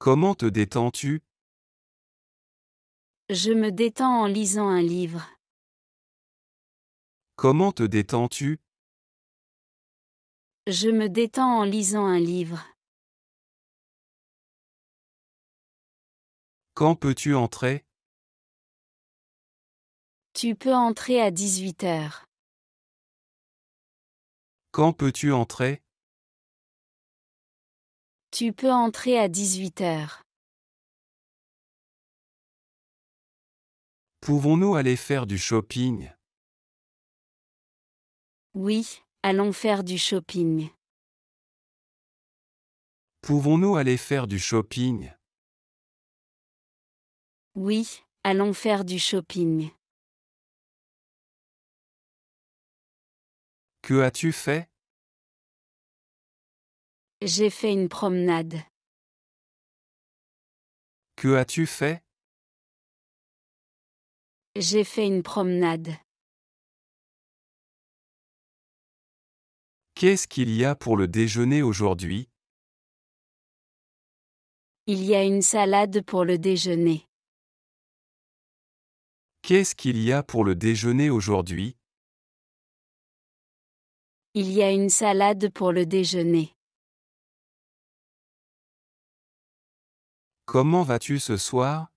Comment te détends-tu? Je me détends en lisant un livre. Comment te détends-tu? Je me détends en lisant un livre. Quand peux-tu entrer? Tu peux entrer à 18h. Quand peux-tu entrer? Tu peux entrer à 18h. Pouvons-nous aller faire du shopping? Oui, allons faire du shopping. Pouvons-nous aller faire du shopping? Oui, allons faire du shopping. Que as-tu fait? J'ai fait une promenade. Que as-tu fait? J'ai fait une promenade. Qu'est-ce qu'il y a pour le déjeuner aujourd'hui? Il y a une salade pour le déjeuner. Qu'est-ce qu'il y a pour le déjeuner aujourd'hui? Il y a une salade pour le déjeuner. Comment vas-tu ce soir?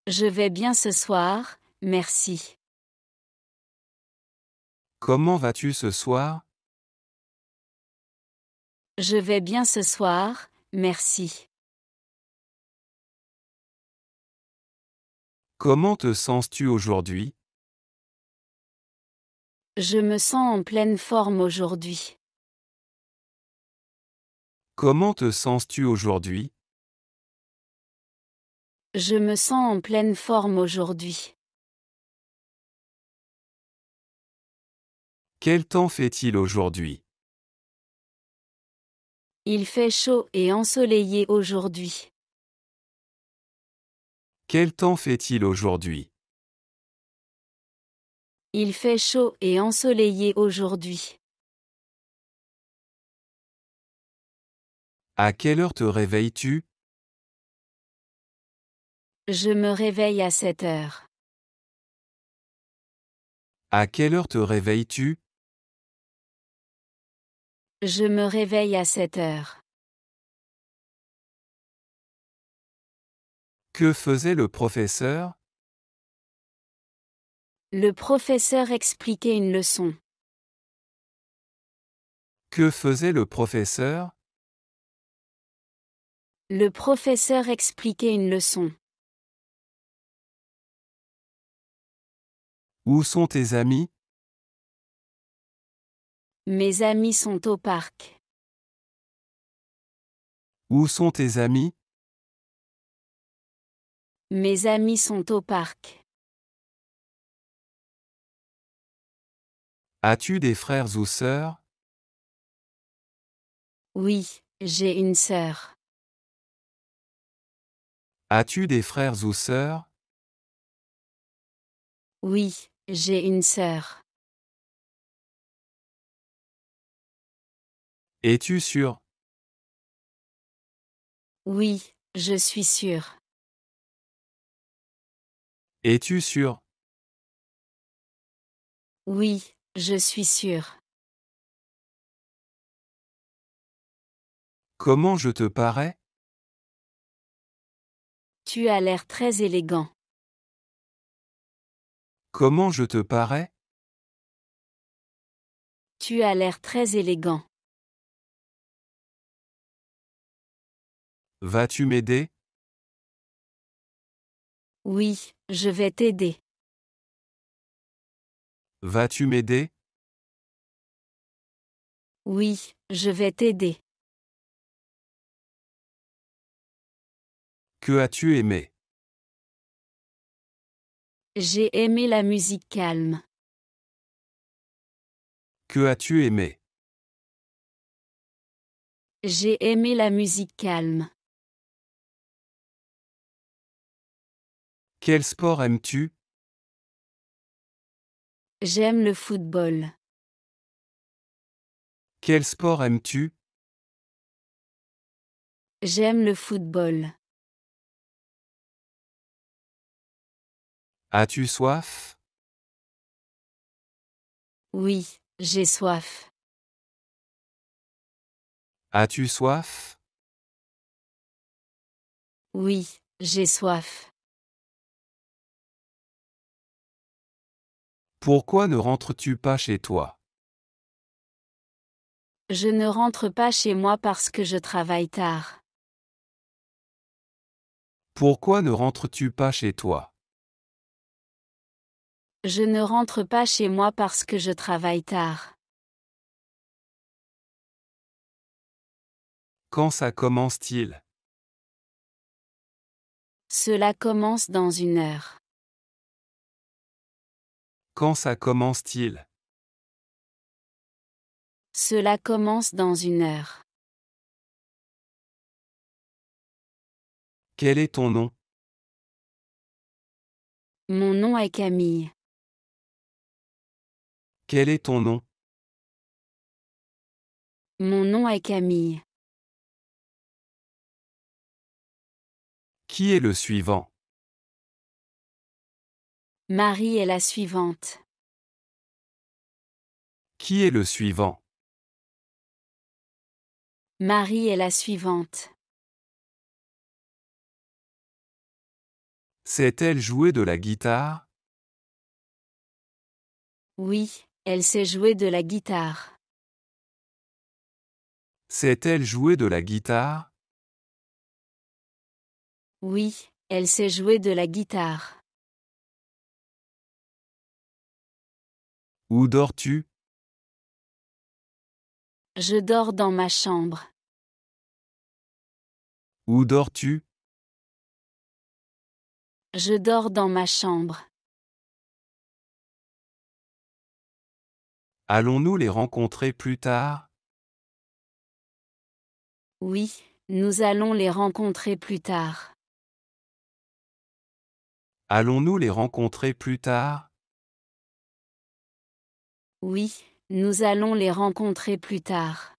Je vais bien ce soir, merci. Comment vas-tu ce soir? Je vais bien ce soir, merci. Comment te sens-tu aujourd'hui? Je me sens en pleine forme aujourd'hui. Comment te sens-tu aujourd'hui? Je me sens en pleine forme aujourd'hui. Quel temps fait-il aujourd'hui? Il fait chaud et ensoleillé aujourd'hui. Quel temps fait-il aujourd'hui? Il fait chaud et ensoleillé aujourd'hui. À quelle heure te réveilles-tu? Je me réveille à 7h. À quelle heure te réveilles-tu? Je me réveille à 7h. Que faisait le professeur? Le professeur expliquait une leçon. Que faisait le professeur? Le professeur expliquait une leçon. Où sont tes amis? Mes amis sont au parc. Où sont tes amis? Mes amis sont au parc. As-tu des frères ou sœurs? Oui, j'ai une sœur. As-tu des frères ou sœurs? Oui, j'ai une sœur. Es-tu sûr? Oui, je suis sûre. Es-tu sûr? Oui, je suis sûre. Comment je te parais? Tu as l'air très élégant. Comment je te parais? Tu as l'air très élégant. Vas-tu m'aider? Oui, je vais t'aider. Vas-tu m'aider? Oui, je vais t'aider. Que as-tu aimé? J'ai aimé la musique calme. Que as-tu aimé? J'ai aimé la musique calme. Quel sport aimes-tu? J'aime le football. Quel sport aimes-tu? J'aime le football. As-tu soif? Oui, j'ai soif. As-tu soif? Oui, j'ai soif. Pourquoi ne rentres-tu pas chez toi? Je ne rentre pas chez moi parce que je travaille tard. Pourquoi ne rentres-tu pas chez toi? Je ne rentre pas chez moi parce que je travaille tard. Quand ça commence-t-il? Cela commence dans 1 heure. Quand ça commence-t-il? Cela commence dans 1 heure. Quel est ton nom? Mon nom est Camille. Quel est ton nom? Mon nom est Camille. Qui est le suivant? Marie est la suivante. Qui est le suivant? Marie est la suivante. Sait-elle jouer de la guitare? Oui, elle sait jouer de la guitare. Sait-elle jouer de la guitare? Oui, elle sait jouer de la guitare. Où dors-tu? Je dors dans ma chambre. Où dors-tu? Je dors dans ma chambre. Allons-nous les rencontrer plus tard? Oui, nous allons les rencontrer plus tard. Allons-nous les rencontrer plus tard? Oui, nous allons les rencontrer plus tard.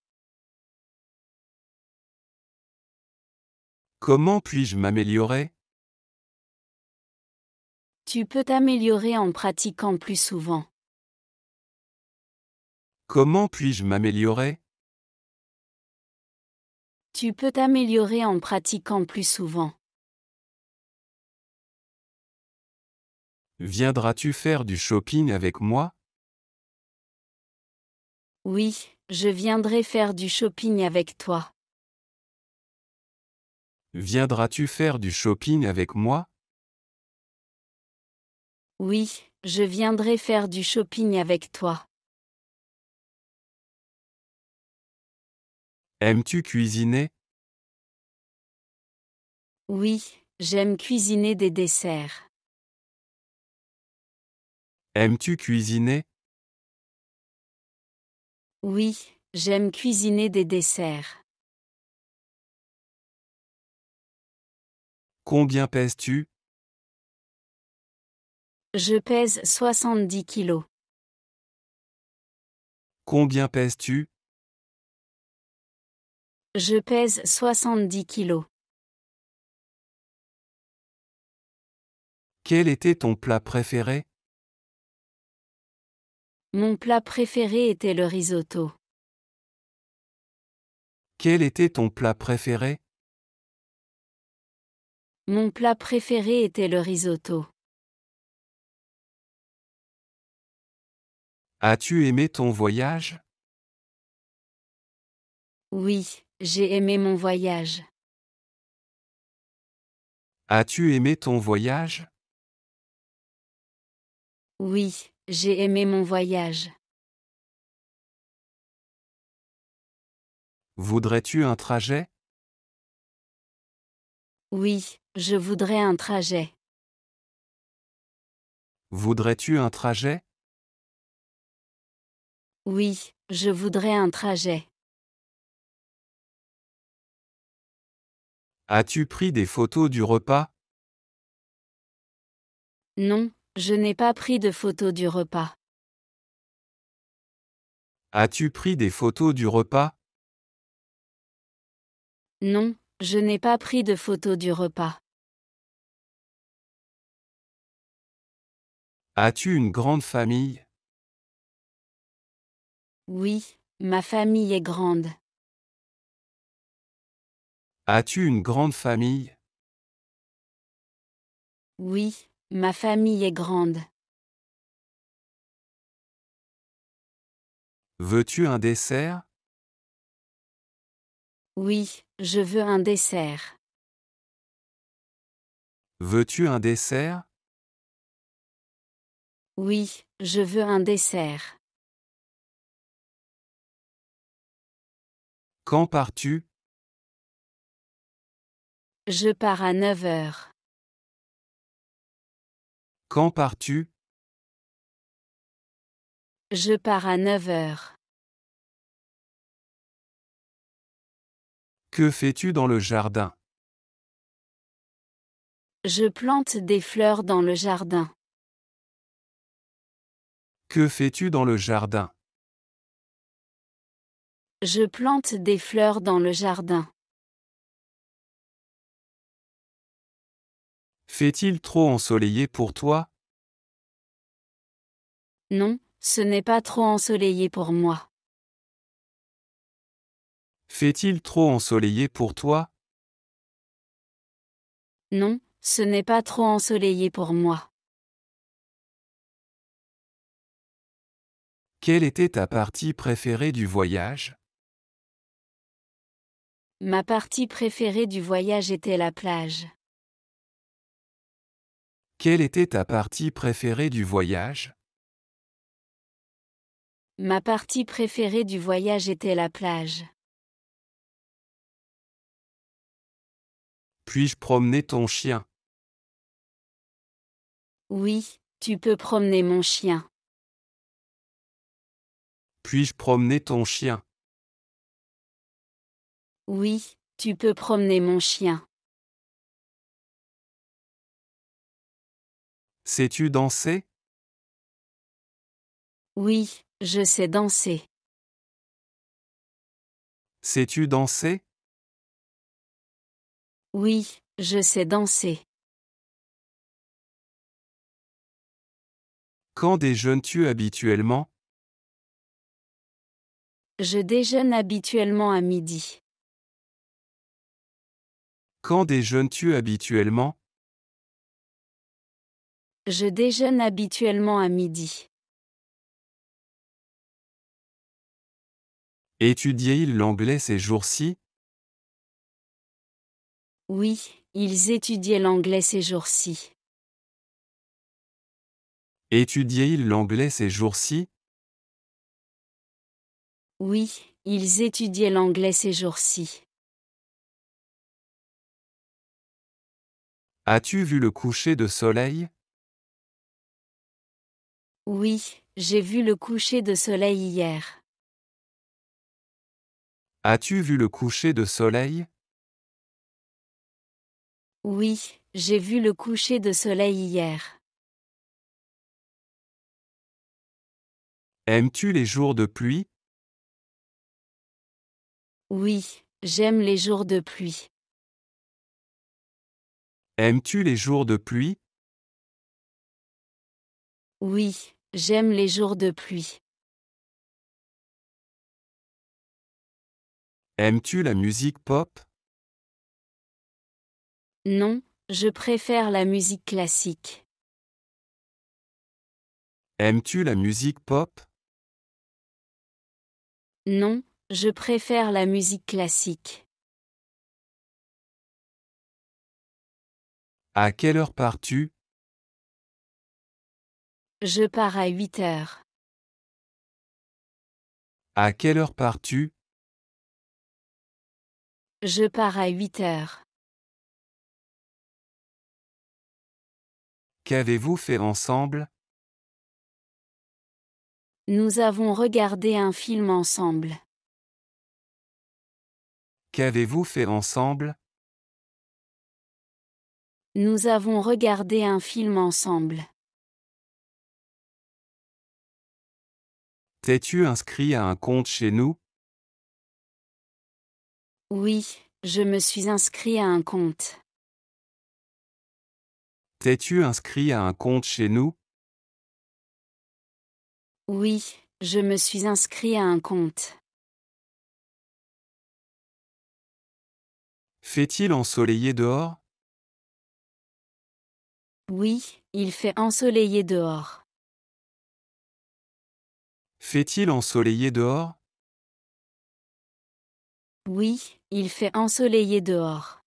Comment puis-je m'améliorer? Tu peux t'améliorer en pratiquant plus souvent. Comment puis-je m'améliorer? Tu peux t'améliorer en pratiquant plus souvent. Viendras-tu faire du shopping avec moi? Oui, je viendrai faire du shopping avec toi. Viendras-tu faire du shopping avec moi? Oui, je viendrai faire du shopping avec toi. Aimes-tu cuisiner? Oui, j'aime cuisiner des desserts. Aimes-tu cuisiner? Oui, j'aime cuisiner des desserts. Combien pèses-tu? Je pèse 70 kilos. Combien pèses-tu? Je pèse 70 kilos. Quel était ton plat préféré? Mon plat préféré était le risotto. Quel était ton plat préféré? Mon plat préféré était le risotto. As-tu aimé ton voyage? Oui, j'ai aimé mon voyage. As-tu aimé ton voyage? Oui, j'ai aimé mon voyage. Voudrais-tu un trajet? Oui, je voudrais un trajet. Voudrais-tu un trajet? Oui, je voudrais un trajet. As-tu pris des photos du repas? Non, je n'ai pas pris de photo du repas. As-tu pris des photos du repas? Non, je n'ai pas pris de photo du repas. As-tu une grande famille? Oui, ma famille est grande. As-tu une grande famille? Oui, ma famille est grande. Veux-tu un dessert? Oui, je veux un dessert. Veux-tu un dessert? Oui, je veux un dessert. Quand pars-tu? Je pars à 9 heures. Quand pars-tu? Je pars à 9 heures. Que fais-tu dans le jardin? Je plante des fleurs dans le jardin. Que fais-tu dans le jardin? Je plante des fleurs dans le jardin. Fait-il trop ensoleillé pour toi? Non, ce n'est pas trop ensoleillé pour moi. Fait-il trop ensoleillé pour toi? Non, ce n'est pas trop ensoleillé pour moi. Quelle était ta partie préférée du voyage? Ma partie préférée du voyage était la plage. Quelle était ta partie préférée du voyage? Ma partie préférée du voyage était la plage. Puis-je promener ton chien? Oui, tu peux promener mon chien. Puis-je promener ton chien? Oui, tu peux promener mon chien. Sais-tu danser? Oui, je sais danser. Sais-tu danser? Oui, je sais danser. Quand déjeunes-tu habituellement? Je déjeune habituellement à midi. Quand déjeunes-tu habituellement? Je déjeune habituellement à midi. Étudiez-ils l'anglais ces jours-ci? Oui, ils étudiaient l'anglais ces jours-ci. Étudiez-ils l'anglais ces jours-ci? Oui, ils étudiaient l'anglais ces jours-ci. As-tu vu le coucher de soleil? Oui, j'ai vu le coucher de soleil hier. As-tu vu le coucher de soleil? Oui, j'ai vu le coucher de soleil hier. Aimes-tu les jours de pluie? Oui, j'aime les jours de pluie. Aimes-tu les jours de pluie? Oui, j'aime les jours de pluie. Aimes-tu la musique pop? Non, je préfère la musique classique. Aimes-tu la musique pop? Non, je préfère la musique classique. À quelle heure pars-tu? Je pars à 8 heures. À quelle heure pars-tu? Je pars à 8 heures. Qu'avez-vous fait ensemble? Nous avons regardé un film ensemble. Qu'avez-vous fait ensemble? Nous avons regardé un film ensemble. T'es-tu inscrit à un compte chez nous? Oui, je me suis inscrit à un compte. T'es-tu inscrit à un compte chez nous? Oui, je me suis inscrit à un compte. Fait-il ensoleillé dehors? Oui, il fait ensoleillé dehors. Fait-il ensoleillé dehors? Oui, il fait ensoleillé dehors.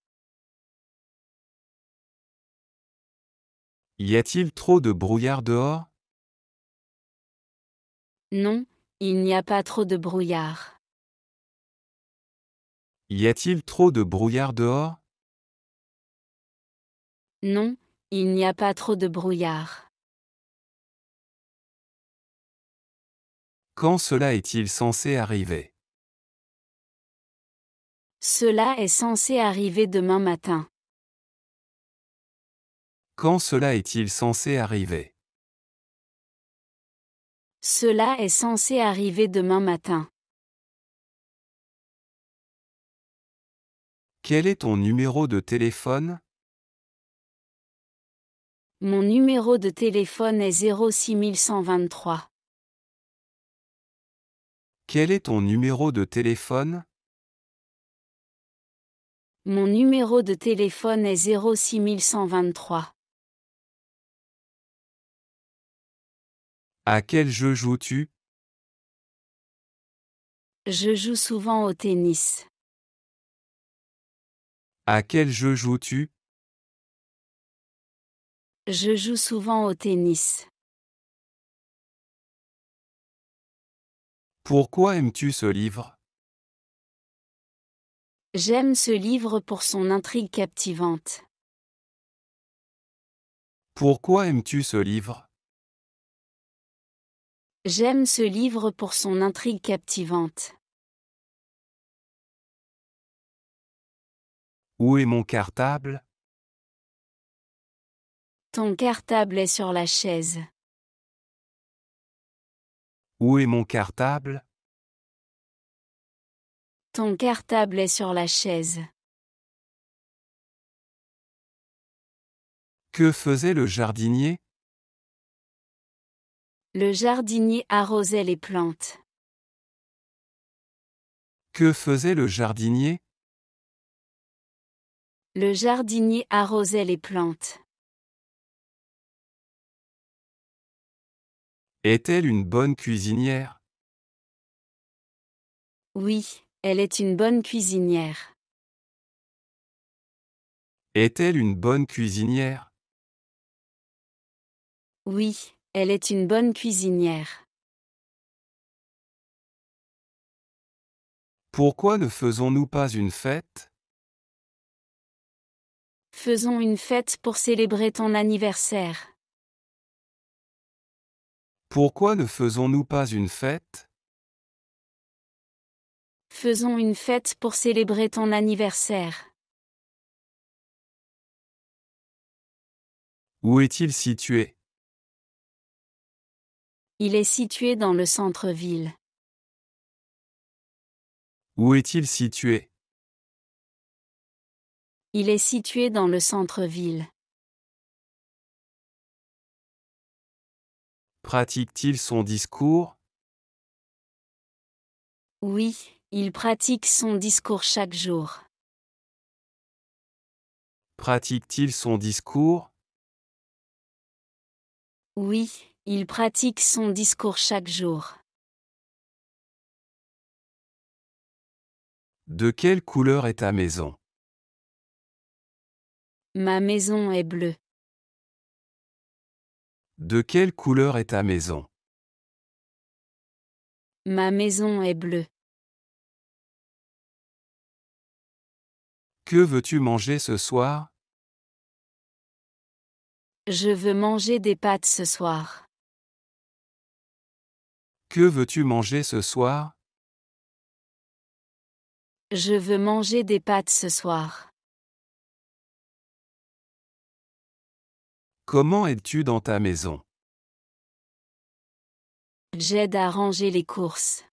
Y a-t-il trop de brouillard dehors? Non, il n'y a pas trop de brouillard. Y a-t-il trop de brouillard dehors? Non, il n'y a pas trop de brouillard. Quand cela est-il censé arriver? Cela est censé arriver demain matin. Quand cela est-il censé arriver? Cela est censé arriver demain matin. Quel est ton numéro de téléphone? Mon numéro de téléphone est 06123. Quel est ton numéro de téléphone? Mon numéro de téléphone est 06123. À quel jeu joues-tu? Je joue souvent au tennis. À quel jeu joues-tu? Je joue souvent au tennis. Pourquoi aimes-tu ce livre? J'aime ce livre pour son intrigue captivante. Pourquoi aimes-tu ce livre? J'aime ce livre pour son intrigue captivante. Où est mon cartable? Ton cartable est sur la chaise. Où est mon cartable? Ton cartable est sur la chaise. Que faisait le jardinier? Le jardinier arrosait les plantes. Que faisait le jardinier? Le jardinier arrosait les plantes. Est-elle une bonne cuisinière? Oui, elle est une bonne cuisinière. Est-elle une bonne cuisinière? Oui, elle est une bonne cuisinière. Pourquoi ne faisons-nous pas une fête? Faisons une fête pour célébrer ton anniversaire. Pourquoi ne faisons-nous pas une fête? Faisons une fête pour célébrer ton anniversaire. Où est-il situé? Il est situé dans le centre-ville. Où est-il situé? Il est situé dans le centre-ville. Pratique-t-il son discours? Oui, il pratique son discours chaque jour. Pratique-t-il son discours? Oui, il pratique son discours chaque jour. De quelle couleur est ta maison? Ma maison est bleue. De quelle couleur est ta maison? Ma maison est bleue. Que veux-tu manger ce soir? Je veux manger des pâtes ce soir. Que veux-tu manger ce soir? Je veux manger des pâtes ce soir. Comment aides-tu dans ta maison? J'aide à ranger les courses.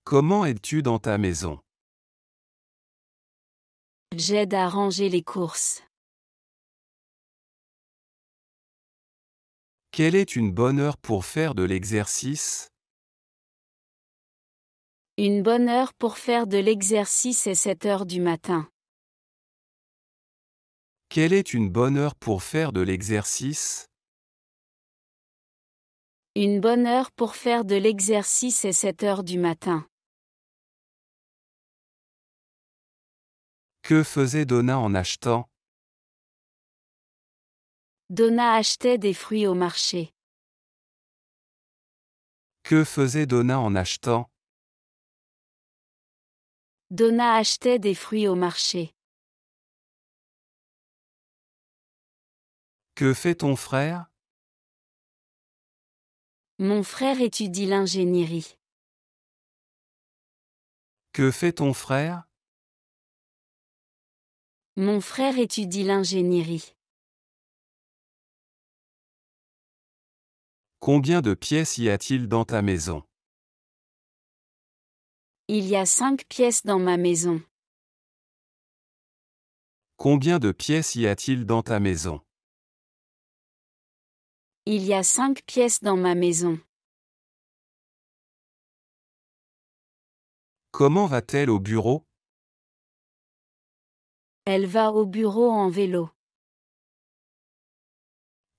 Comment aides-tu dans ta maison? J'aide à ranger les courses. Quelle est une bonne heure pour faire de l'exercice? Une bonne heure pour faire de l'exercice est 7 heures du matin. Quelle est une bonne heure pour faire de l'exercice? Une bonne heure pour faire de l'exercice est 7 heures du matin. Que faisait Donna en achetant? Donna achetait des fruits au marché. Que faisait Donna en achetant? Donna achetait des fruits au marché. Que fait ton frère? Mon frère étudie l'ingénierie. Que fait ton frère? Mon frère étudie l'ingénierie. Combien de pièces y a-t-il dans ta maison? Il y a 5 pièces dans ma maison. Combien de pièces y a-t-il dans ta maison? Il y a 5 pièces dans ma maison. Comment va-t-elle au bureau? Elle va au bureau en vélo.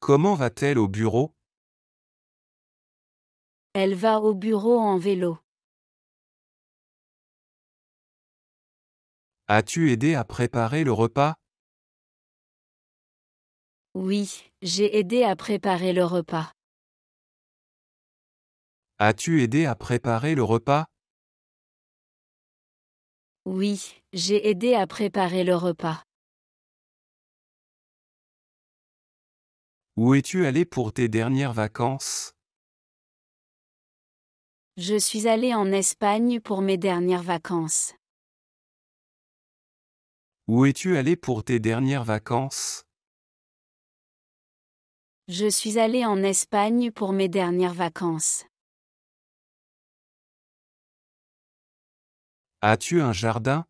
Comment va-t-elle au bureau? Elle va au bureau en vélo. As-tu aidé à préparer le repas? Oui, j'ai aidé à préparer le repas. As-tu aidé à préparer le repas? Oui, j'ai aidé à préparer le repas. Où es-tu allé pour tes dernières vacances? Je suis allée en Espagne pour mes dernières vacances. Où es-tu allé pour tes dernières vacances? Je suis allée en Espagne pour mes dernières vacances. As-tu un jardin?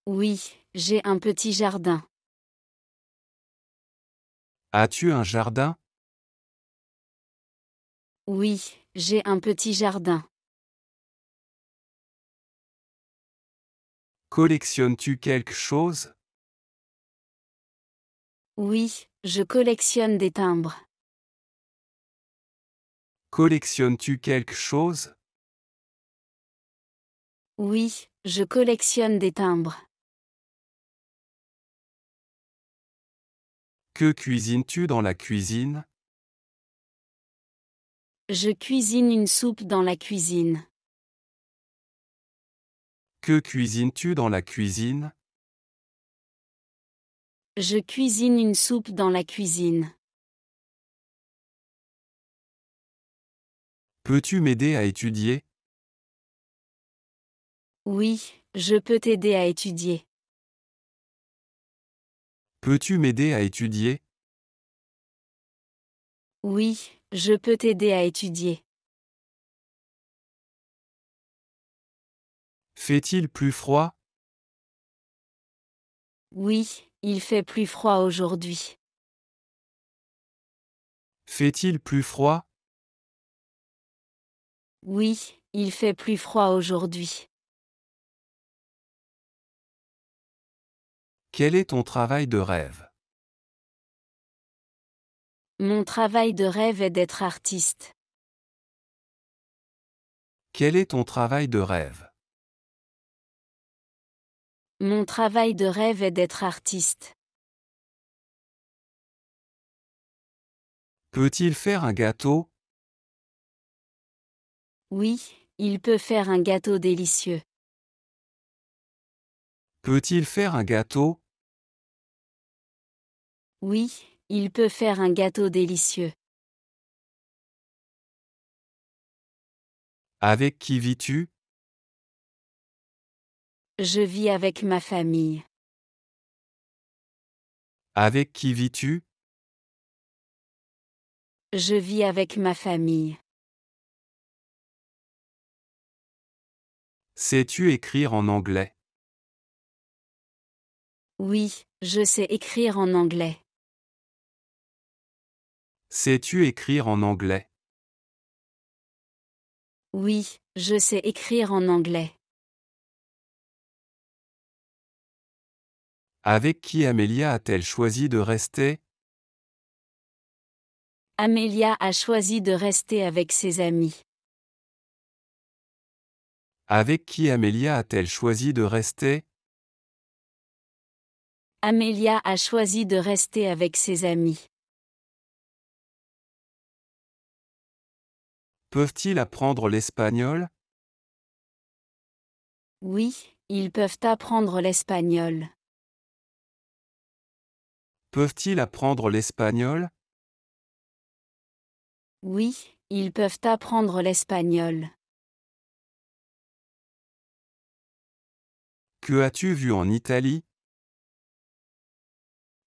Oui, j'ai un petit jardin. As-tu un jardin? Oui, j'ai un petit jardin. Collectionnes-tu quelque chose? Oui, je collectionne des timbres. Collectionnes-tu quelque chose? Oui, je collectionne des timbres. Que cuisines-tu dans la cuisine? Je cuisine une soupe dans la cuisine. Que cuisines-tu dans la cuisine? Je cuisine une soupe dans la cuisine. Peux-tu m'aider à étudier? Oui, je peux t'aider à étudier. Peux-tu m'aider à étudier? Oui, je peux t'aider à étudier. Fait-il plus froid? Oui, il fait plus froid aujourd'hui. Fait-il plus froid? Oui, il fait plus froid aujourd'hui. Quel est ton travail de rêve? Mon travail de rêve est d'être artiste. Quel est ton travail de rêve? Mon travail de rêve est d'être artiste. Peut-il faire un gâteau? Oui, il peut faire un gâteau délicieux. Peut-il faire un gâteau? Oui, il peut faire un gâteau délicieux. Avec qui vis-tu? Je vis avec ma famille. Avec qui vis-tu? Je vis avec ma famille. Sais-tu écrire en anglais? Oui, je sais écrire en anglais. Sais-tu écrire en anglais? Oui, je sais écrire en anglais. Avec qui Amelia a-t-elle choisi de rester? Amelia a choisi de rester avec ses amis. Avec qui Amelia a-t-elle choisi de rester? Amelia a choisi de rester avec ses amis. Peuvent-ils apprendre l'espagnol? Oui, ils peuvent apprendre l'espagnol. Peuvent-ils apprendre l'espagnol? Oui, ils peuvent apprendre l'espagnol. Que as-tu vu en Italie?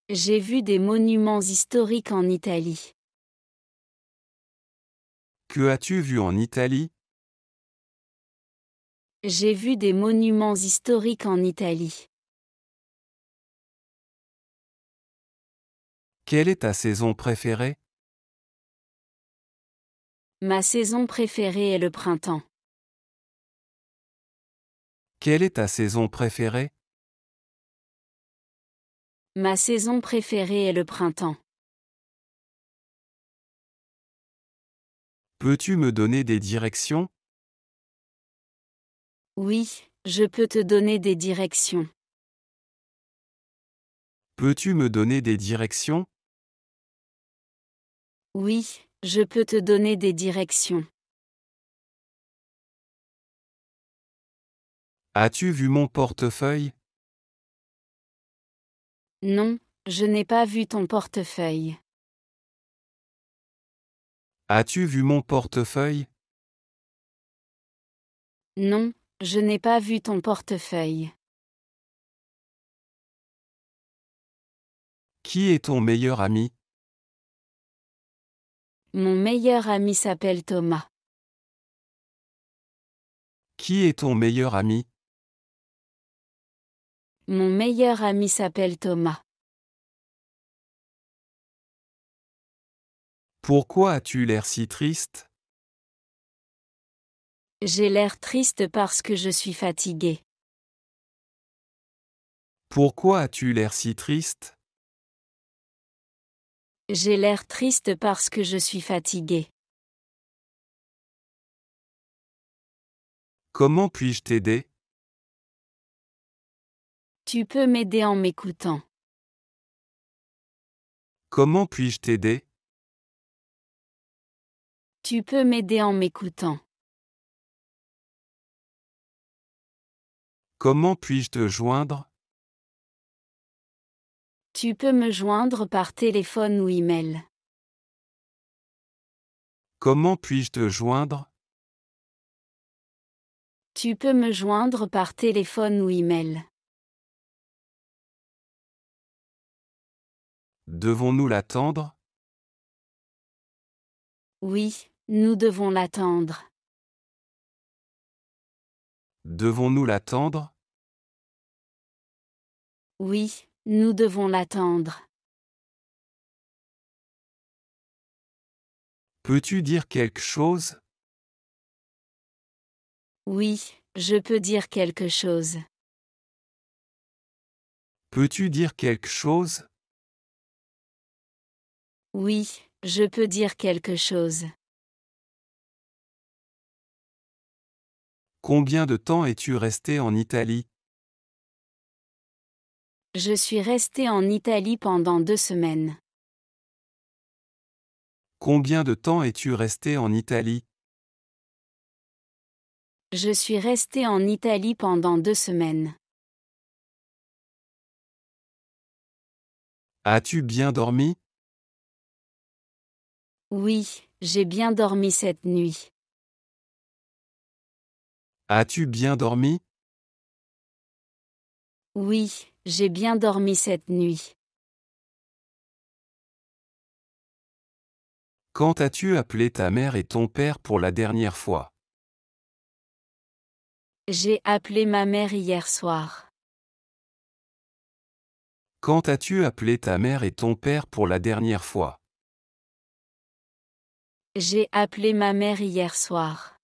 J'ai vu des monuments historiques en Italie. Que as-tu vu en Italie? J'ai vu des monuments historiques en Italie. Quelle est ta saison préférée? Ma saison préférée est le printemps. Quelle est ta saison préférée? Ma saison préférée est le printemps. Peux-tu me donner des directions? Oui, je peux te donner des directions. Peux-tu me donner des directions? Oui, je peux te donner des directions. As-tu vu mon portefeuille? Non, je n'ai pas vu ton portefeuille. As-tu vu mon portefeuille? Non, je n'ai pas vu ton portefeuille. Qui est ton meilleur ami? Mon meilleur ami s'appelle Thomas. Qui est ton meilleur ami? Mon meilleur ami s'appelle Thomas. Pourquoi as-tu l'air si triste? J'ai l'air triste parce que je suis fatiguée. Pourquoi as-tu l'air si triste? J'ai l'air triste parce que je suis fatiguée. Comment puis-je t'aider? Tu peux m'aider en m'écoutant. Comment puis-je t'aider? Tu peux m'aider en m'écoutant. Comment puis-je te joindre? Tu peux me joindre par téléphone ou email. Comment puis-je te joindre? Tu peux me joindre par téléphone ou email. Devons-nous l'attendre? Oui, nous devons l'attendre. Devons-nous l'attendre? Oui, nous devons l'attendre. Peux-tu dire quelque chose? Oui, je peux dire quelque chose. Peux-tu dire quelque chose? Oui, je peux dire quelque chose. Combien de temps es-tu resté en Italie? Je suis restée en Italie pendant 2 semaines. Combien de temps es-tu resté en Italie? Je suis restée en Italie pendant 2 semaines. As-tu bien dormi? Oui, j'ai bien dormi cette nuit. As-tu bien dormi? Oui, j'ai bien dormi cette nuit. Quand as-tu appelé ta mère et ton père pour la dernière fois? J'ai appelé ma mère hier soir. Quand as-tu appelé ta mère et ton père pour la dernière fois? J'ai appelé ma mère hier soir.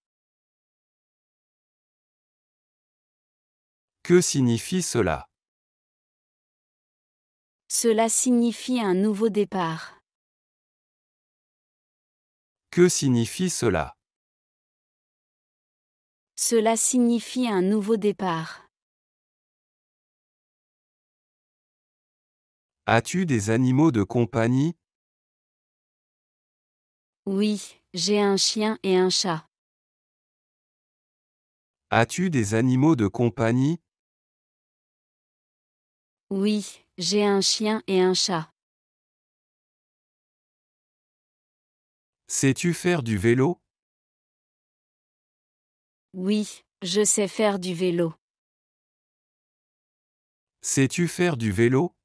Que signifie cela? Cela signifie un nouveau départ. Que signifie cela? Cela signifie un nouveau départ. As-tu des animaux de compagnie? Oui, j'ai un chien et un chat. As-tu des animaux de compagnie? Oui, j'ai un chien et un chat. Sais-tu faire du vélo? Oui, je sais faire du vélo. Sais-tu faire du vélo?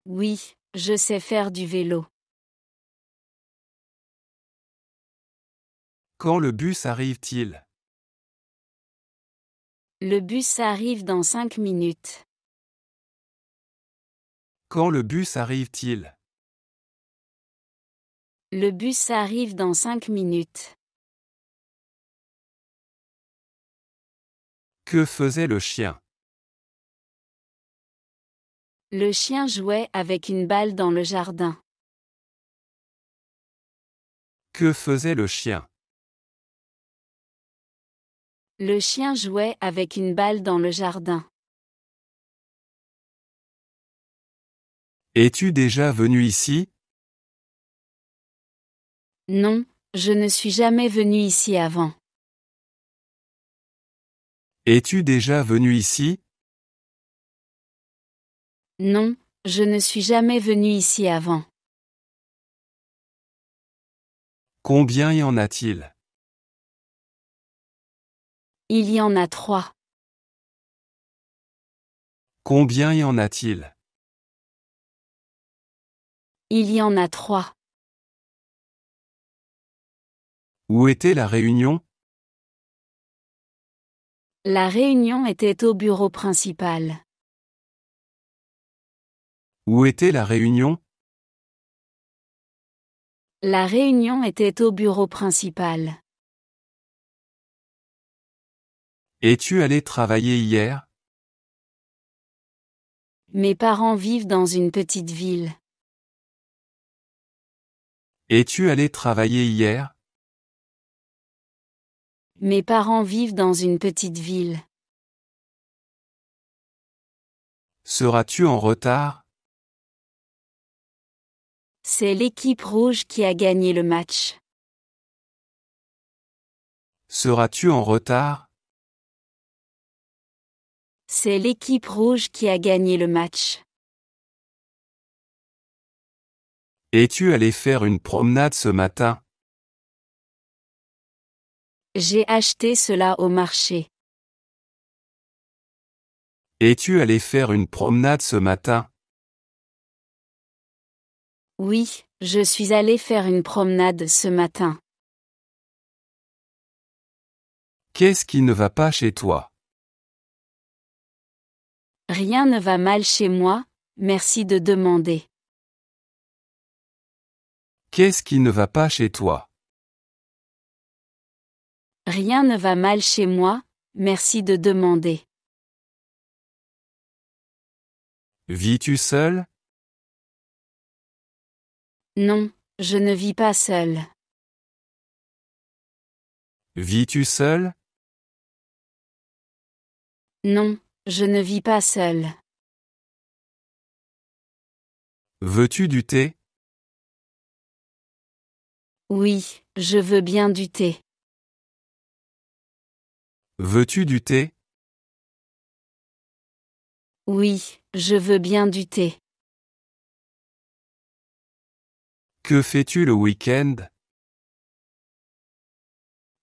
Oui, je sais faire du vélo. Quand le bus arrive-t-il? Le bus arrive dans 5 minutes. Quand le bus arrive-t-il? Le bus arrive dans 5 minutes. Que faisait le chien? Le chien jouait avec une balle dans le jardin. Que faisait le chien? Le chien jouait avec une balle dans le jardin. Es-tu déjà venu ici? Non, je ne suis jamais venu ici avant. Es-tu déjà venu ici? Non, je ne suis jamais venu ici avant. Combien y en a-t-il? Il y en a 3. Combien y en a-t-il? Il y en a 3. Où était la réunion? La réunion était au bureau principal. Où était la réunion? La réunion était au bureau principal. Es-tu allé travailler hier? Mes parents vivent dans une petite ville. Es-tu allé travailler hier? Mes parents vivent dans une petite ville. Seras-tu en retard? C'est l'équipe rouge qui a gagné le match. Seras-tu en retard? C'est l'équipe rouge qui a gagné le match. Es-tu allé faire une promenade ce matin? J'ai acheté cela au marché. Es-tu allé faire une promenade ce matin? Oui, je suis allé faire une promenade ce matin. Qu'est-ce qui ne va pas chez toi? Rien ne va mal chez moi, merci de demander. Qu'est-ce qui ne va pas chez toi? Rien ne va mal chez moi, merci de demander. Vis-tu seul? Non, je ne vis pas seul. Vis-tu seul? Non, je ne vis pas seul. Veux-tu du thé? Oui, je veux bien du thé. Veux-tu du thé? Oui, je veux bien du thé. Que fais-tu le week-end?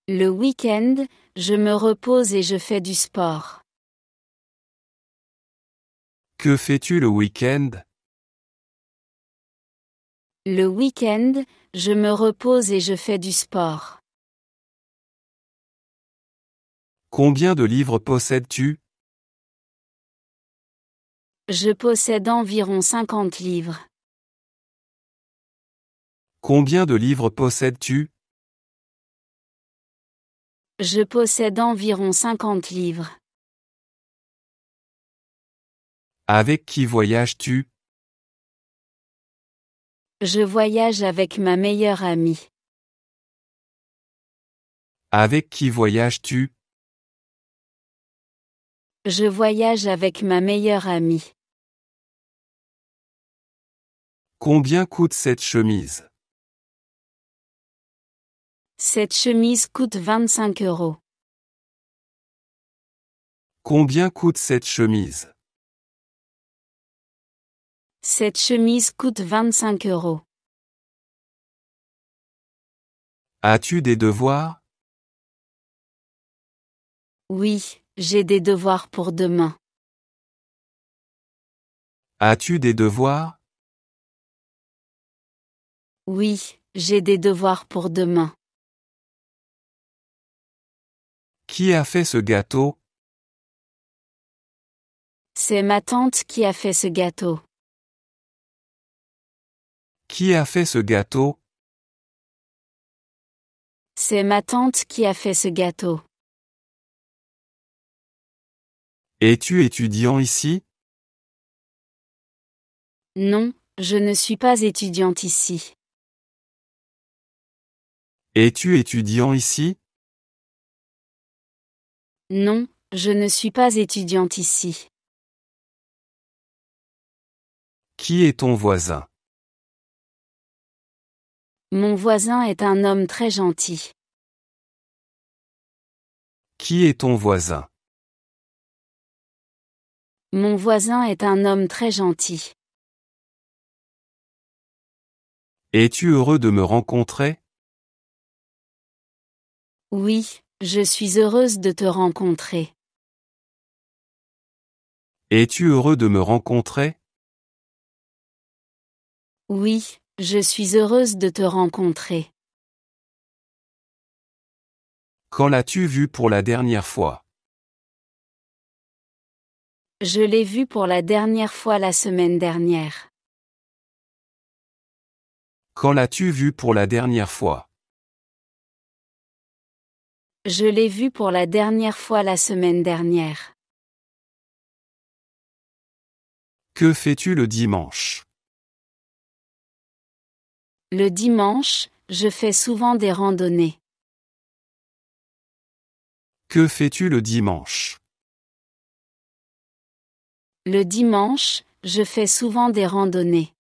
Le week-end, je me repose et je fais du sport. Que fais-tu le week-end? Le week-end, je me repose et je fais du sport. Combien de livres possèdes-tu? Je possède environ 50 livres. Combien de livres possèdes-tu? Je possède environ 50 livres. Avec qui voyages-tu? Je voyage avec ma meilleure amie. Avec qui voyages-tu? Je voyage avec ma meilleure amie. Combien coûte cette chemise? Cette chemise coûte 25 €. Combien coûte cette chemise? Cette chemise coûte 25 €. As-tu des devoirs? Oui, j'ai des devoirs pour demain. As-tu des devoirs? Oui, j'ai des devoirs pour demain. Qui a fait ce gâteau? C'est ma tante qui a fait ce gâteau. Qui a fait ce gâteau? C'est ma tante qui a fait ce gâteau. Es-tu étudiant ici? Non, je ne suis pas étudiante ici. Es-tu étudiant ici? Non, je ne suis pas étudiante ici. Qui est ton voisin? Mon voisin est un homme très gentil. Qui est ton voisin? Mon voisin est un homme très gentil. Es-tu heureux de me rencontrer? Oui, je suis heureuse de te rencontrer. Es-tu heureux de me rencontrer? Oui, je suis heureuse de te rencontrer. Quand l'as-tu vu pour la dernière fois? Je l'ai vu pour la dernière fois la semaine dernière. Quand l'as-tu vu pour la dernière fois? Je l'ai vu pour la dernière fois la semaine dernière. Que fais-tu le dimanche? Le dimanche, je fais souvent des randonnées. Que fais-tu le dimanche? Le dimanche, je fais souvent des randonnées.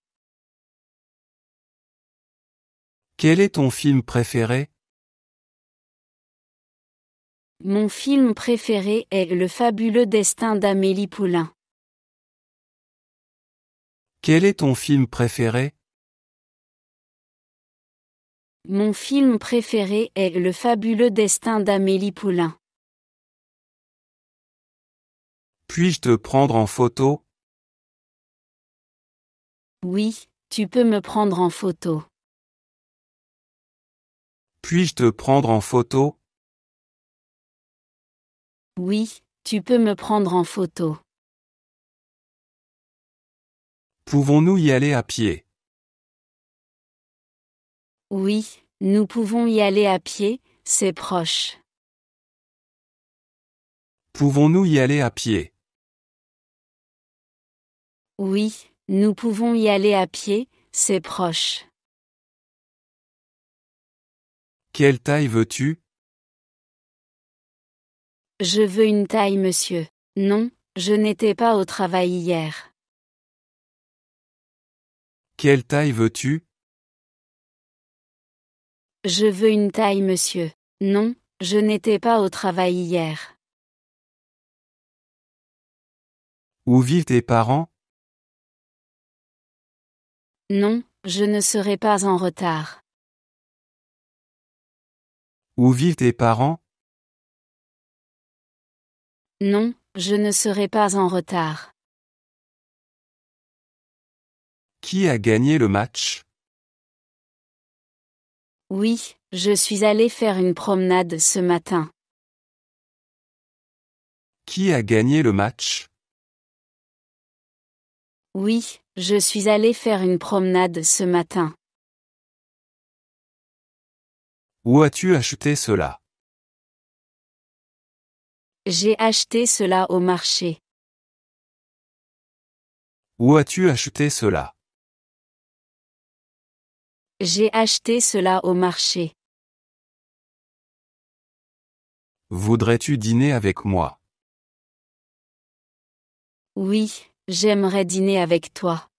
Quel est ton film préféré? Mon film préféré est Le fabuleux destin d'Amélie Poulain. Quel est ton film préféré? Mon film préféré est Le fabuleux destin d'Amélie Poulain. Puis-je te prendre en photo? Oui, tu peux me prendre en photo. Puis-je te prendre en photo? Oui, tu peux me prendre en photo. Pouvons-nous y aller à pied? Oui, nous pouvons y aller à pied, c'est proche. Pouvons-nous y aller à pied? Oui, nous pouvons y aller à pied, c'est proche. Quelle taille veux-tu? Je veux une taille, monsieur. Non, je n'étais pas au travail hier. Quelle taille veux-tu? Je veux une taille, monsieur. Non, je n'étais pas au travail hier. Où vivent tes parents? Non, je ne serai pas en retard. Où vivent tes parents? Non, je ne serai pas en retard. Qui a gagné le match? Oui, je suis allé faire une promenade ce matin. Qui a gagné le match? Oui, je suis allé faire une promenade ce matin. Où as-tu acheté cela? J'ai acheté cela au marché. Où as-tu acheté cela? J'ai acheté cela au marché. Voudrais-tu dîner avec moi? Oui, j'aimerais dîner avec toi.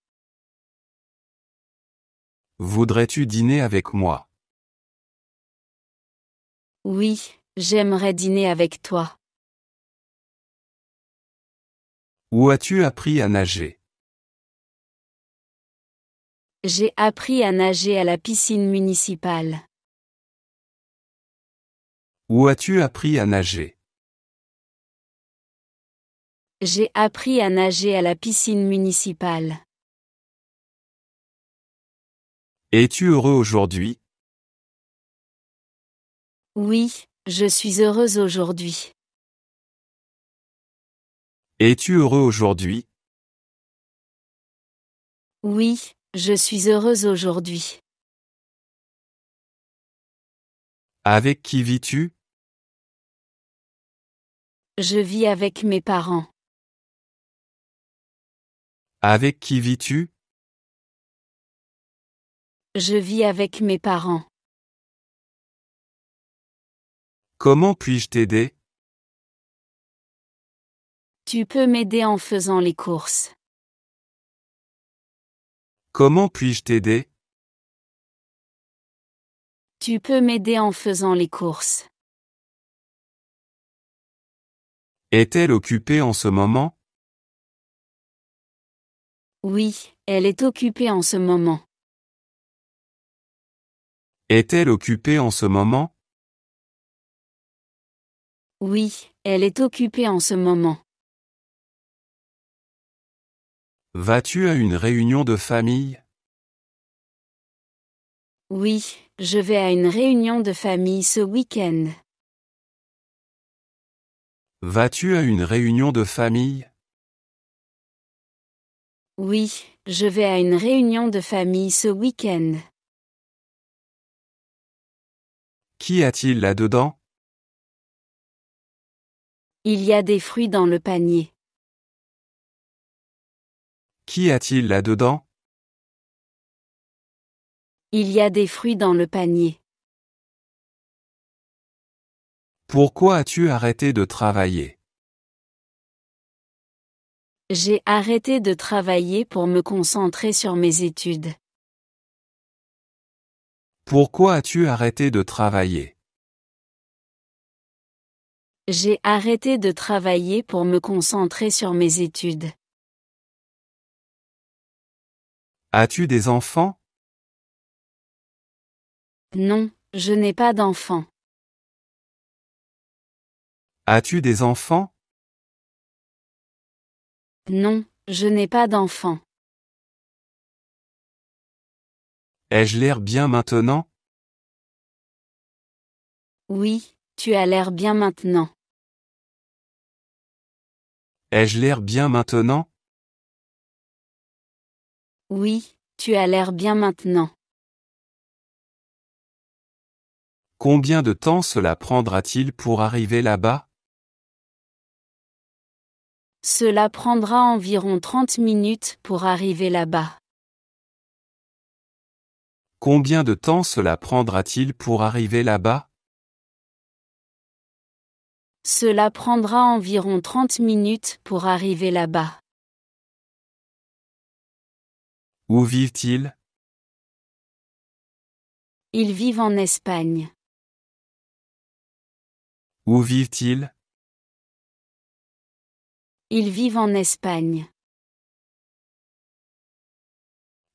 Voudrais-tu dîner avec moi? Oui, j'aimerais dîner avec toi. Où as-tu appris à nager? J'ai appris à nager à la piscine municipale. Où as-tu appris à nager? J'ai appris à nager à la piscine municipale. Es-tu heureux aujourd'hui? Oui, je suis heureuse aujourd'hui. Es-tu heureux aujourd'hui? Oui, je suis heureuse aujourd'hui. Avec qui vis-tu? Je vis avec mes parents. Avec qui vis-tu? Je vis avec mes parents. Comment puis-je t'aider? Tu peux m'aider en faisant les courses. Comment puis-je t'aider? Tu peux m'aider en faisant les courses. Est-elle occupée en ce moment? Oui, elle est occupée en ce moment. Est-elle occupée en ce moment? Oui, elle est occupée en ce moment. Vas-tu à une réunion de famille? Oui, je vais à une réunion de famille ce week-end. Vas-tu à une réunion de famille? Oui, je vais à une réunion de famille ce week-end. Qu'y a-t-il là-dedans? Il y a des fruits dans le panier. Qu'y a-t-il là-dedans? Il y a des fruits dans le panier. Pourquoi as-tu arrêté de travailler? J'ai arrêté de travailler pour me concentrer sur mes études. Pourquoi as-tu arrêté de travailler? J'ai arrêté de travailler pour me concentrer sur mes études. As-tu des enfants? Non, je n'ai pas d'enfant. As-tu des enfants? Non, je n'ai pas d'enfant. Ai-je l'air bien maintenant? Oui, tu as l'air bien maintenant. Ai-je l'air bien maintenant? Oui, tu as l'air bien maintenant. Combien de temps cela prendra-t-il pour arriver là-bas? Cela prendra environ 30 minutes pour arriver là-bas. Combien de temps cela prendra-t-il pour arriver là-bas? Cela prendra environ 30 minutes pour arriver là-bas. Où vivent-ils? Ils vivent en Espagne. Où vivent-ils? Ils vivent en Espagne.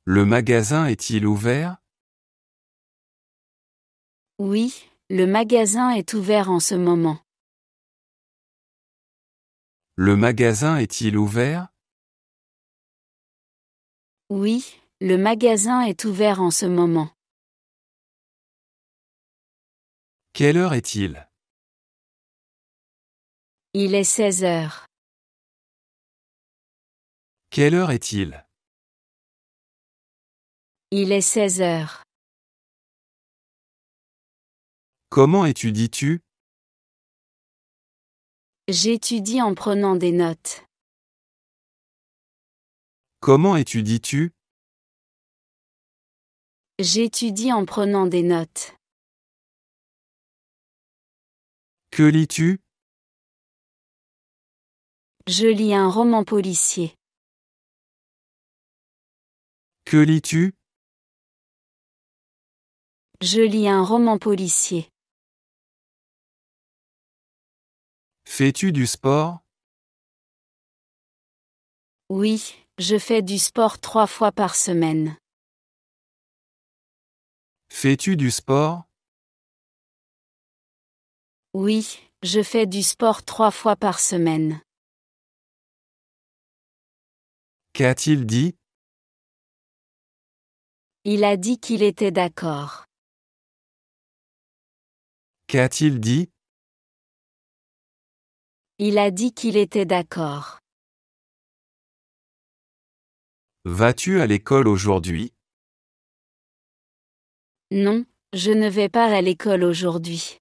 Le magasin est-il ouvert? Oui, le magasin est ouvert en ce moment. Le magasin est-il ouvert? Oui, le magasin est ouvert en ce moment. Quelle heure est-il? Il est 16 heures. Quelle heure est-il? Il est 16 heures. Comment étudies-tu? J'étudie en prenant des notes. Comment étudies-tu? J'étudie en prenant des notes. Que lis-tu? Je lis un roman policier. Que lis-tu? Je lis un roman policier. Fais-tu du sport? Oui, je fais du sport 3 fois par semaine. Fais-tu du sport? Oui, je fais du sport 3 fois par semaine. Qu'a-t-il dit? Il a dit qu'il était d'accord. Qu'a-t-il dit? Il a dit qu'il était d'accord. Vas-tu à l'école aujourd'hui? Non, je ne vais pas à l'école aujourd'hui.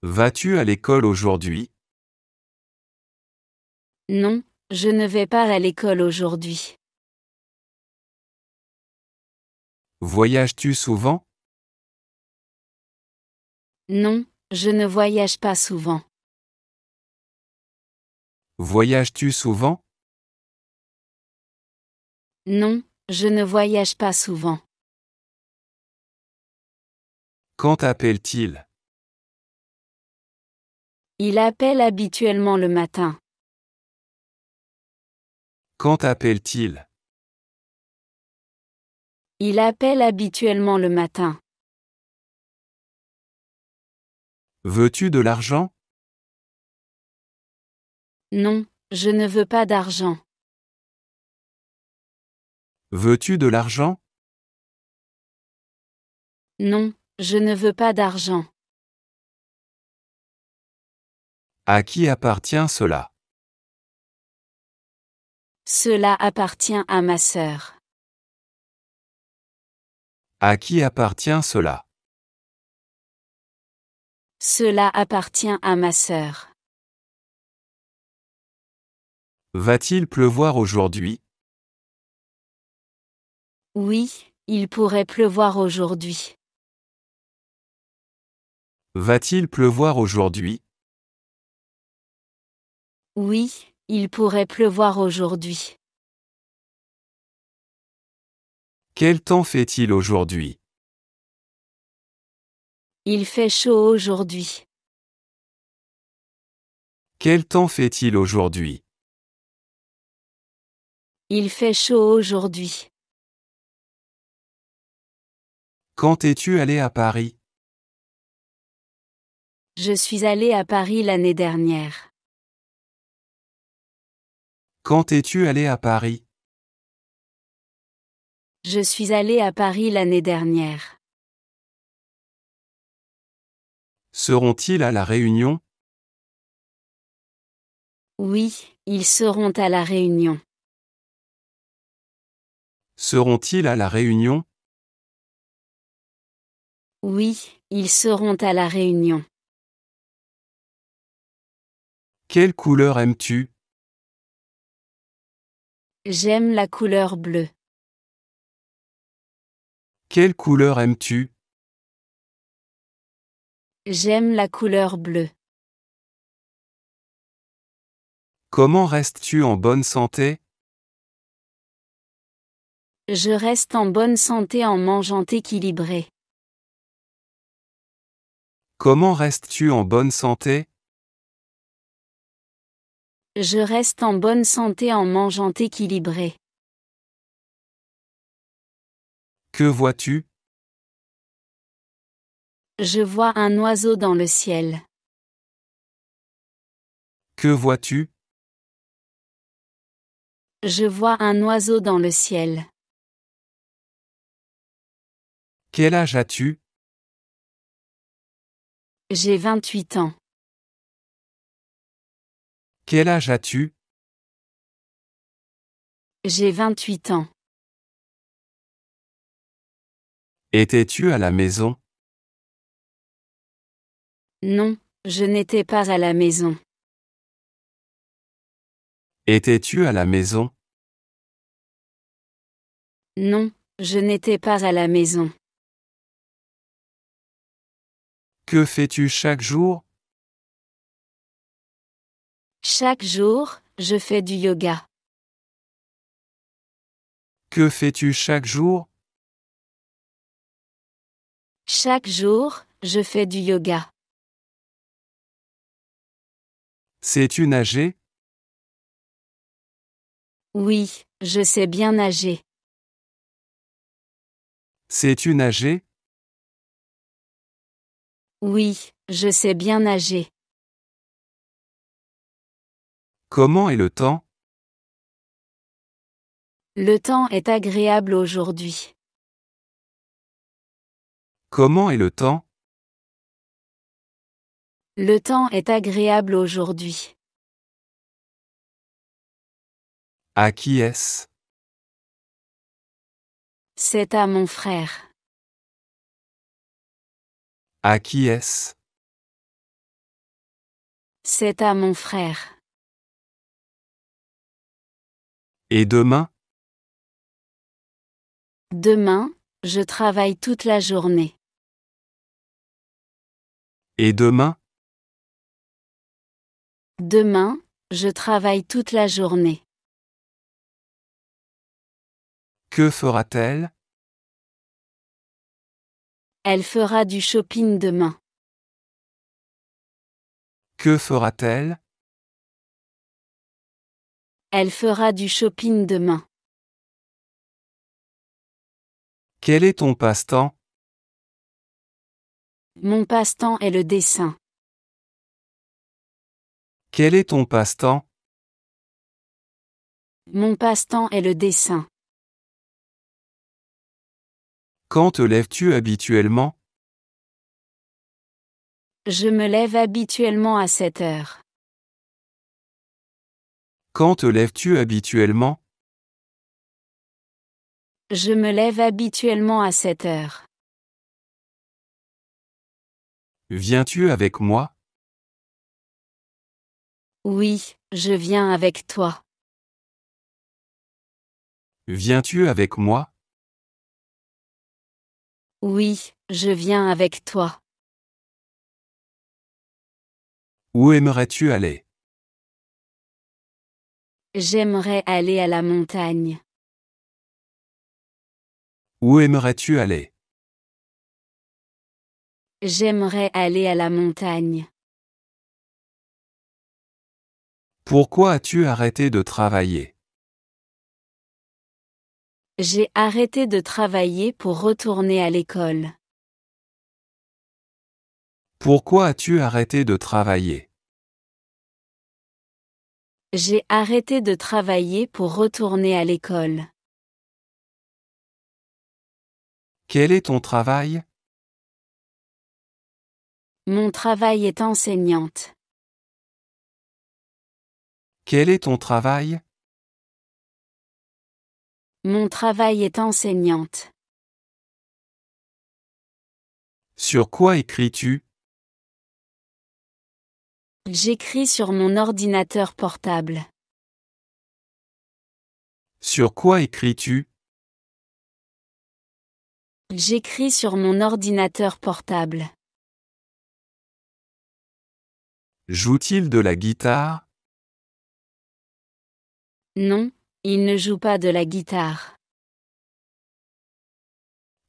Vas-tu à l'école aujourd'hui? Non, je ne vais pas à l'école aujourd'hui. Voyages-tu souvent? Non, je ne voyage pas souvent. Voyages-tu souvent? Non, je ne voyage pas souvent. Quand t'appelle-t-il? Il appelle habituellement le matin. Quand t'appelle-t-il? Il appelle habituellement le matin. Veux-tu de l'argent? Non, je ne veux pas d'argent. Veux-tu de l'argent? Non, je ne veux pas d'argent. À qui appartient cela? Cela appartient à ma sœur. À qui appartient cela? Cela appartient à ma sœur. Va-t-il pleuvoir aujourd'hui? Oui, il pourrait pleuvoir aujourd'hui. Va-t-il pleuvoir aujourd'hui? Oui, il pourrait pleuvoir aujourd'hui. Quel temps fait-il aujourd'hui? Il fait chaud aujourd'hui. Quel temps fait-il aujourd'hui? Il fait chaud aujourd'hui. Quand es-tu allé à Paris? Je suis allé à Paris l'année dernière. Quand es-tu allé à Paris? Je suis allé à Paris l'année dernière. Seront-ils à la Réunion? Oui, ils seront à la Réunion. Seront-ils à la Réunion? Oui, ils seront à la Réunion. Quelle couleur aimes-tu? J'aime la couleur bleue. Quelle couleur aimes-tu? J'aime la couleur bleue. Comment restes-tu en bonne santé? Je reste en bonne santé en mangeant équilibré. Comment restes-tu en bonne santé? Je reste en bonne santé en mangeant équilibré. Que vois-tu? Je vois un oiseau dans le ciel. Que vois-tu? Je vois un oiseau dans le ciel. Quel âge as-tu? J'ai 28 ans. Quel âge as-tu? J'ai 28 ans. Étais-tu à la maison? Non, je n'étais pas à la maison. Étais-tu à la maison? Non, je n'étais pas à la maison. Que fais-tu chaque jour? Chaque jour, je fais du yoga. Que fais-tu chaque jour? Chaque jour, je fais du yoga. Sais-tu nager? Oui, je sais bien nager. Sais-tu nager? Oui, je sais bien nager. Comment est le temps? Le temps est agréable aujourd'hui. Comment est le temps? Le temps est agréable aujourd'hui. À qui est-ce? C'est à mon frère. À qui est-ce? C'est à mon frère. Et demain? Demain, je travaille toute la journée. Et demain? Demain, je travaille toute la journée. Que fera-t-elle? Elle fera du shopping demain. Que fera-t-elle? Elle fera du shopping demain. Quel est ton passe-temps? Mon passe-temps est le dessin. Quel est ton passe-temps? Mon passe-temps est le dessin. Quand te lèves-tu habituellement? Je me lève habituellement à 7 heures. Quand te lèves-tu habituellement? Je me lève habituellement à 7 heures. Viens-tu avec moi? Oui, je viens avec toi. Viens-tu avec moi? Oui, je viens avec toi. Où aimerais-tu aller? J'aimerais aller à la montagne. Où aimerais-tu aller? J'aimerais aller à la montagne. Pourquoi as-tu arrêté de travailler? J'ai arrêté de travailler pour retourner à l'école. Pourquoi as-tu arrêté de travailler? J'ai arrêté de travailler pour retourner à l'école. Quel est ton travail? Mon travail est enseignante. Quel est ton travail? Mon travail est enseignante. Sur quoi écris-tu? J'écris sur mon ordinateur portable. Sur quoi écris-tu? J'écris sur mon ordinateur portable. Joue-t-il de la guitare? Non, il ne joue pas de la guitare.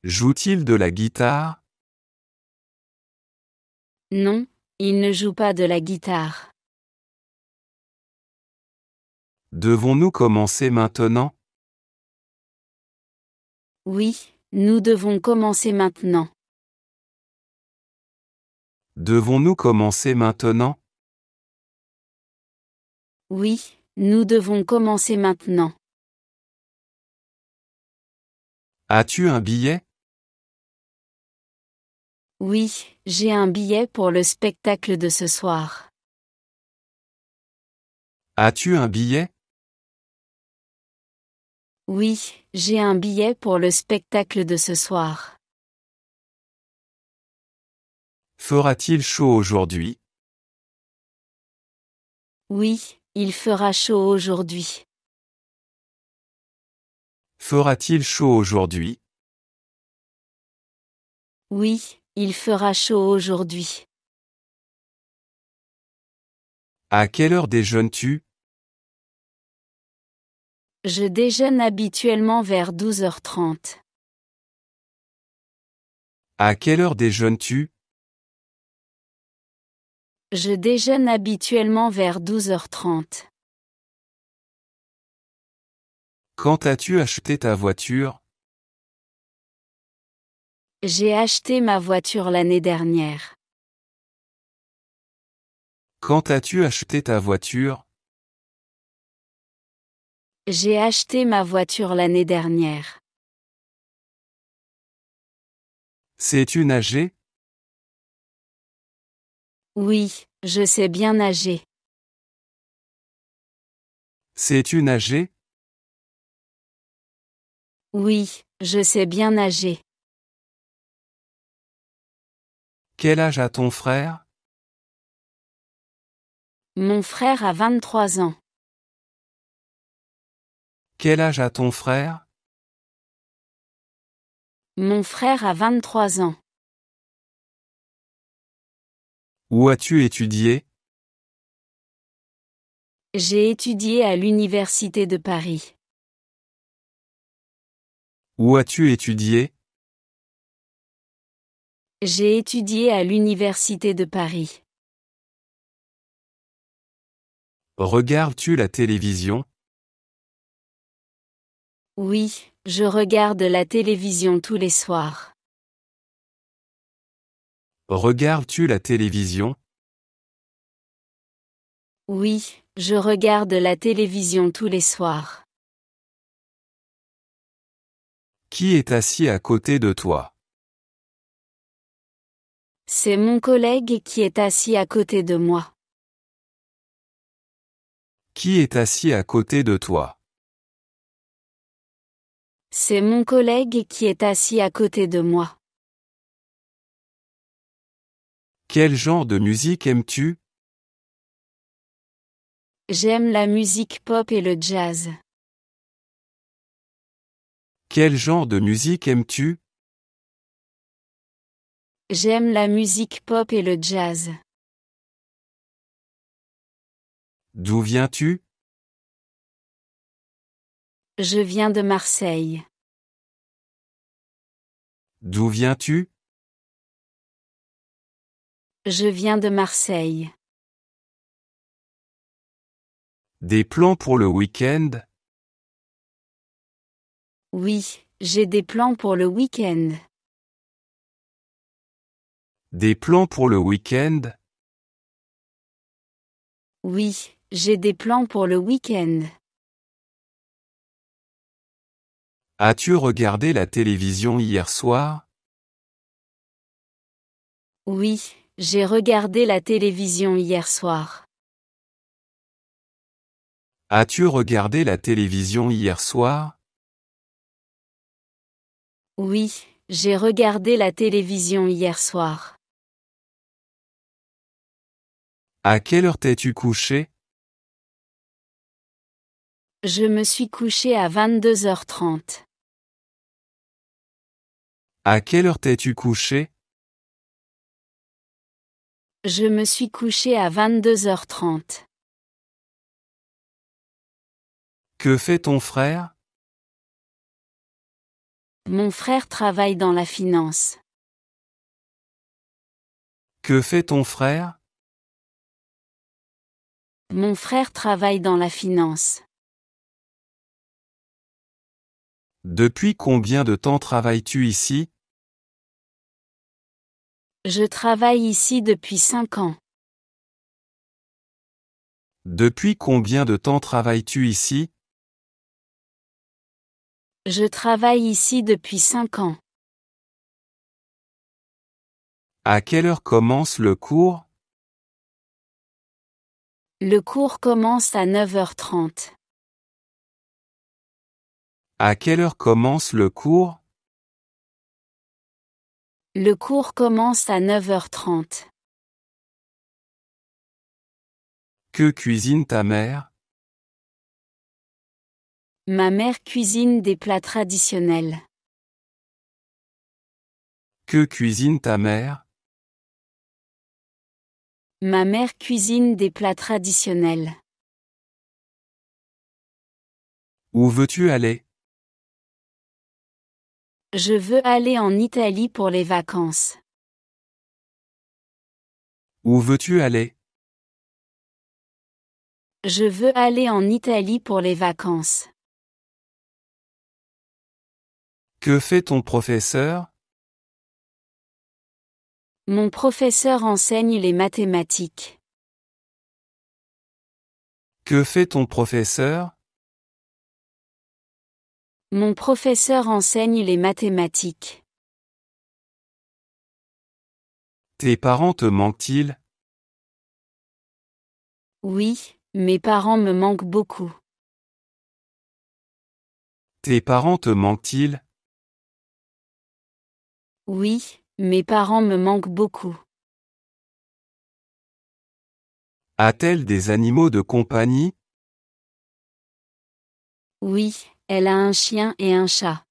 Joue-t-il de la guitare? Non, il ne joue pas de la guitare. Devons-nous commencer maintenant? Oui, nous devons commencer maintenant. Devons-nous commencer maintenant? Oui, nous devons commencer maintenant. As-tu un billet? Oui, j'ai un billet pour le spectacle de ce soir. As-tu un billet? Oui, j'ai un billet pour le spectacle de ce soir. Fera-t-il chaud aujourd'hui? Oui, il fera chaud aujourd'hui. Fera-t-il chaud aujourd'hui? Oui, il fera chaud aujourd'hui. À quelle heure déjeunes-tu? Je déjeune habituellement vers 12h30. À quelle heure déjeunes-tu? Je déjeune habituellement vers 12h30. Quand as-tu acheté ta voiture? J'ai acheté ma voiture l'année dernière. Quand as-tu acheté ta voiture? J'ai acheté ma voiture l'année dernière. Sais-tu nager? Oui, je sais bien nager. Sais-tu nager? Oui, je sais bien nager. Quel âge a ton frère? Mon frère a 23 ans. Quel âge a ton frère? Mon frère a 23 ans. Où as-tu étudié? J'ai étudié à l'Université de Paris. Où as-tu étudié? J'ai étudié à l'Université de Paris. Regardes-tu la télévision? Oui, je regarde la télévision tous les soirs. Regardes-tu la télévision? Oui, je regarde la télévision tous les soirs. Qui est assis à côté de toi? C'est mon collègue qui est assis à côté de moi. Qui est assis à côté de toi? C'est mon collègue qui est assis à côté de moi. Quel genre de musique aimes-tu? J'aime la musique pop et le jazz. Quel genre de musique aimes-tu? J'aime la musique pop et le jazz. D'où viens-tu? Je viens de Marseille. D'où viens-tu? Je viens de Marseille. Des plans pour le week-end? Oui, j'ai des plans pour le week-end. Des plans pour le week-end? Oui, j'ai des plans pour le week-end. As-tu regardé la télévision hier soir? Oui, j'ai regardé la télévision hier soir. As-tu regardé la télévision hier soir? Oui, j'ai regardé la télévision hier soir. À quelle heure t'es-tu couché? Je me suis couché à 22h30. À quelle heure t'es-tu couché? Je me suis couché à 22h30. Que fait ton frère? Mon frère travaille dans la finance. Que fait ton frère? Mon frère travaille dans la finance. Depuis combien de temps travailles-tu ici? Je travaille ici depuis 5 ans. Depuis combien de temps travailles-tu ici? Je travaille ici depuis 5 ans. À quelle heure commence le cours? Le cours commence à 9h30. À quelle heure commence le cours? Le cours commence à 9h30. Que cuisine ta mère? Ma mère cuisine des plats traditionnels. Que cuisine ta mère? Ma mère cuisine des plats traditionnels. Où veux-tu aller? Je veux aller en Italie pour les vacances. Où veux-tu aller? Je veux aller en Italie pour les vacances. Que fait ton professeur? Mon professeur enseigne les mathématiques. Que fait ton professeur? Mon professeur enseigne les mathématiques. Tes parents te manquent-ils? Oui, mes parents me manquent beaucoup. Tes parents te manquent-ils? Oui, mes parents me manquent beaucoup. A-t-elle des animaux de compagnie? Oui, elle a un chien et un chat.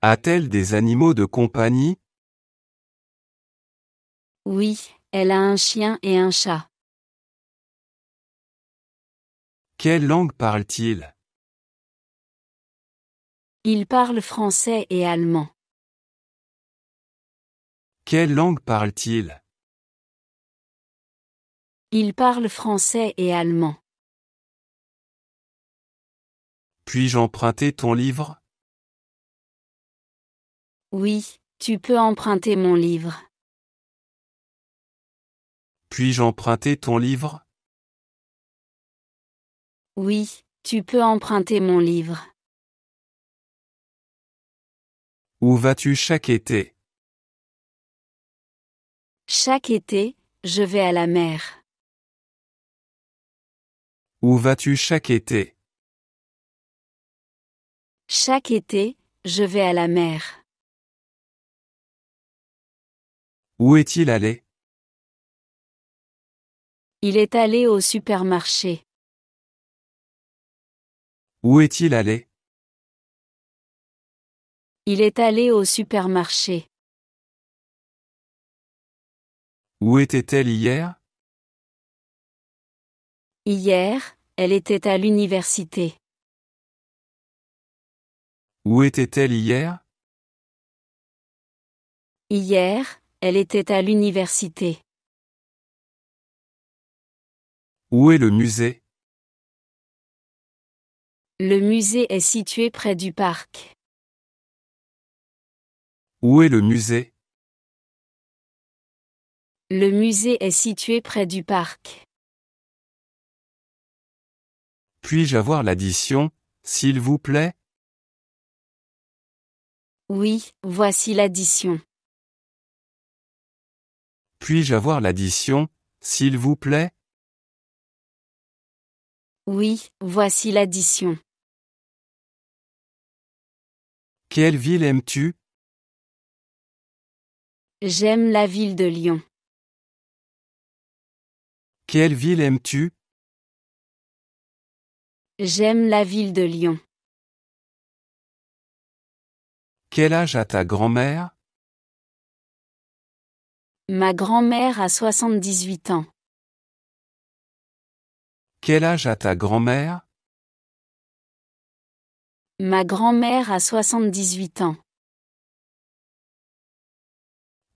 A-t-elle des animaux de compagnie? Oui, elle a un chien et un chat. Quelle langue parle-t-il? Il parle français et allemand. Quelle langue parle-t-il? Il parle français et allemand. Puis-je emprunter ton livre? Oui, tu peux emprunter mon livre. Puis-je emprunter ton livre? Oui, tu peux emprunter mon livre. Où vas-tu chaque été? Chaque été, je vais à la mer. Où vas-tu chaque été? Chaque été, je vais à la mer. Où est-il allé? Il est allé au supermarché. Où est-il allé? Il est allé au supermarché. Où était-elle hier? Hier, elle était à l'université. Où était-elle hier? Hier, elle était à l'université. Où est le musée? Le musée est situé près du parc. Où est le musée? Le musée est situé près du parc. Puis-je avoir l'addition, s'il vous plaît? Oui, voici l'addition. Puis-je avoir l'addition, s'il vous plaît? Oui, voici l'addition. Quelle ville aimes-tu? J'aime la ville de Lyon. Quelle ville aimes-tu? J'aime la ville de Lyon. Quel âge a ta grand-mère? Ma grand-mère a 78 ans. Quel âge a ta grand-mère? Ma grand-mère a 78 ans.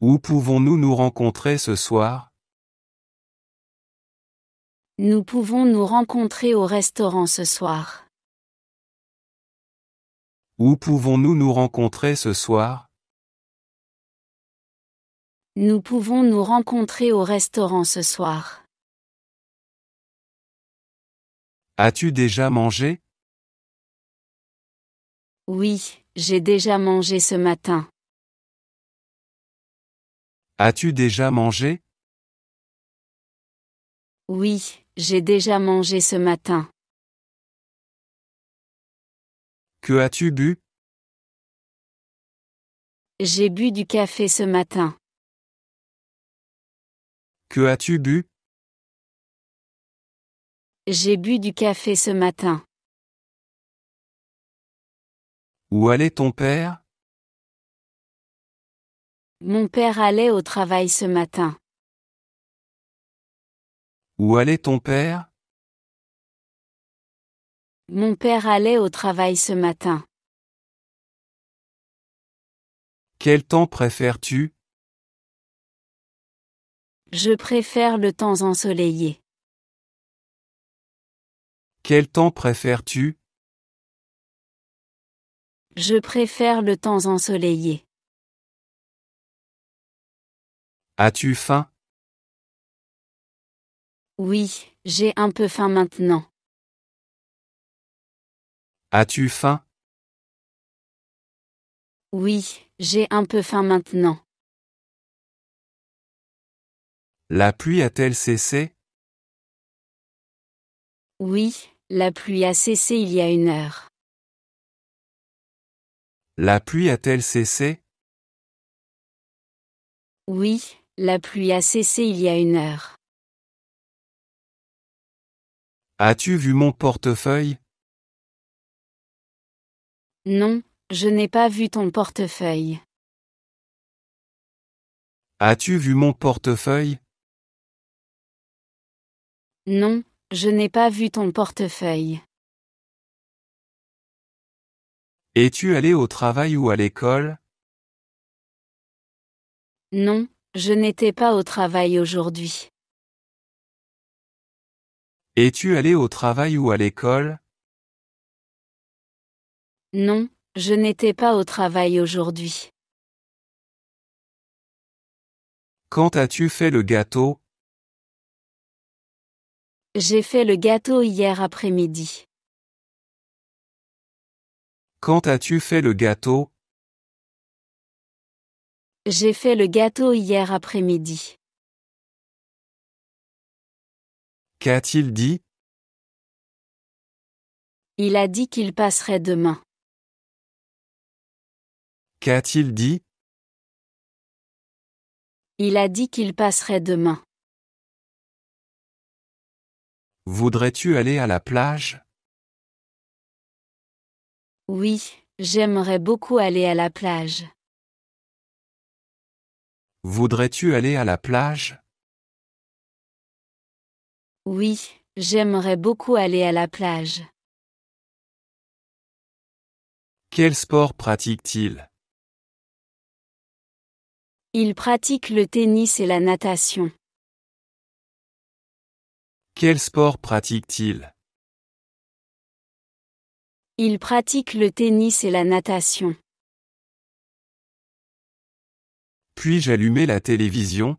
Où pouvons-nous nous rencontrer ce soir? Nous pouvons nous rencontrer au restaurant ce soir. Où pouvons-nous nous rencontrer ce soir? Nous pouvons nous rencontrer au restaurant ce soir. As-tu déjà mangé? Oui, j'ai déjà mangé ce matin. As-tu déjà mangé? Oui, j'ai déjà mangé ce matin. Que as-tu bu? J'ai bu du café ce matin. Que as-tu bu? J'ai bu du café ce matin. Où allait ton père? Mon père allait au travail ce matin. Où allait ton père? Mon père allait au travail ce matin. Quel temps préfères-tu? Je préfère le temps ensoleillé. Quel temps préfères-tu? Je préfère le temps ensoleillé. As-tu faim? Oui, j'ai un peu faim maintenant. As-tu faim? Oui, j'ai un peu faim maintenant. La pluie a-t-elle cessé? Oui, la pluie a cessé il y a 1 heure. La pluie a-t-elle cessé? Oui, la pluie a cessé il y a 1 heure. As-tu vu mon portefeuille? Non, je n'ai pas vu ton portefeuille. As-tu vu mon portefeuille? Non, je n'ai pas vu ton portefeuille. Es-tu allé au travail ou à l'école? Non, je n'étais pas au travail aujourd'hui. Es-tu allé au travail ou à l'école? Non, je n'étais pas au travail aujourd'hui. Quand as-tu fait le gâteau? J'ai fait le gâteau hier après-midi. Quand as-tu fait le gâteau? J'ai fait le gâteau hier après-midi. Qu'a-t-il dit? Il a dit qu'il passerait demain. Qu'a-t-il dit? Il a dit qu'il passerait demain. Voudrais-tu aller à la plage? Oui, j'aimerais beaucoup aller à la plage. Voudrais-tu aller à la plage? Oui, j'aimerais beaucoup aller à la plage. Quel sport pratique-t-il? Il pratique le tennis et la natation. Quel sport pratique-t-il? Il pratique le tennis et la natation. Puis-je allumer la télévision?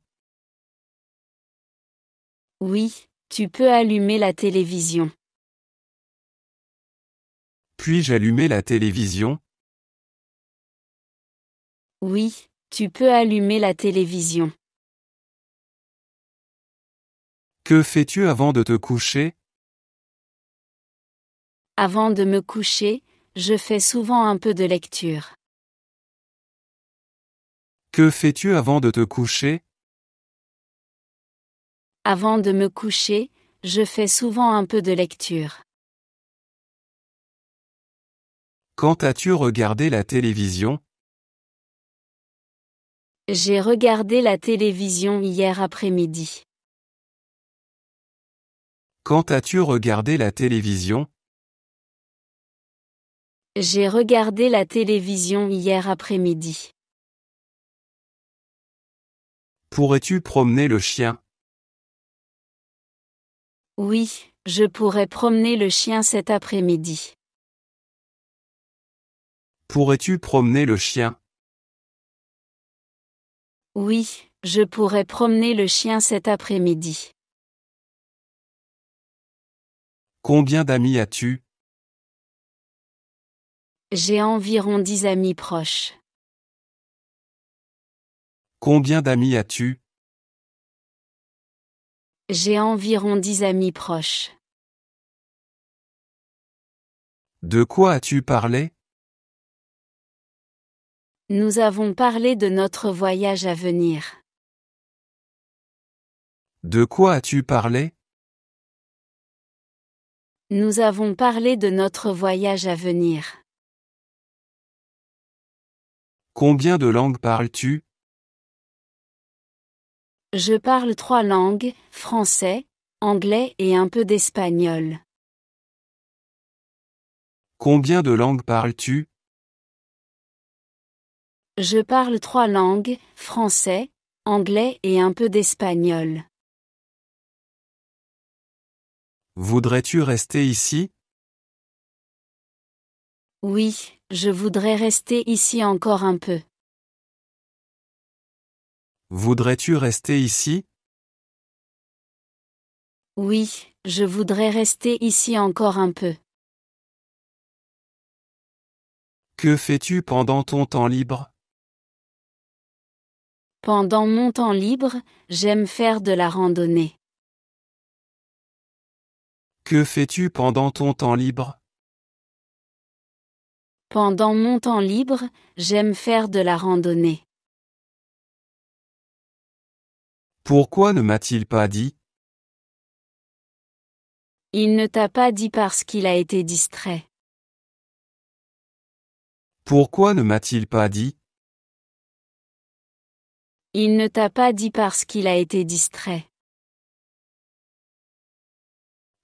Oui, tu peux allumer la télévision. Puis-je allumer la télévision? Oui, tu peux allumer la télévision. Que fais-tu avant de te coucher? Avant de me coucher, je fais souvent un peu de lecture. Que fais-tu avant de te coucher? Avant de me coucher, je fais souvent un peu de lecture. Quand as-tu regardé la télévision? J'ai regardé la télévision hier après-midi. Quand as-tu regardé la télévision? J'ai regardé la télévision hier après-midi. Pourrais-tu promener le chien? Oui, je pourrais promener le chien cet après-midi. Pourrais-tu promener le chien? Oui, je pourrais promener le chien cet après-midi. Combien d'amis as-tu? J'ai environ 10 amis proches. Combien d'amis as-tu? J'ai environ 10 amis proches. De quoi as-tu parlé? Nous avons parlé de notre voyage à venir. De quoi as-tu parlé? Nous avons parlé de notre voyage à venir. Combien de langues parles-tu? Je parle 3 langues, français, anglais et un peu d'espagnol. Combien de langues parles-tu? Je parle 3 langues, français, anglais et un peu d'espagnol. Voudrais-tu rester ici? Oui, je voudrais rester ici encore un peu. Voudrais-tu rester ici? Oui, je voudrais rester ici encore un peu. Que fais-tu pendant ton temps libre? Pendant mon temps libre, j'aime faire de la randonnée. Que fais-tu pendant ton temps libre? Pendant mon temps libre, j'aime faire de la randonnée. Pourquoi ne m'a-t-il pas dit? Il ne t'a pas dit parce qu'il a été distrait. Pourquoi ne m'a-t-il pas dit? Il ne t'a pas dit parce qu'il a été distrait.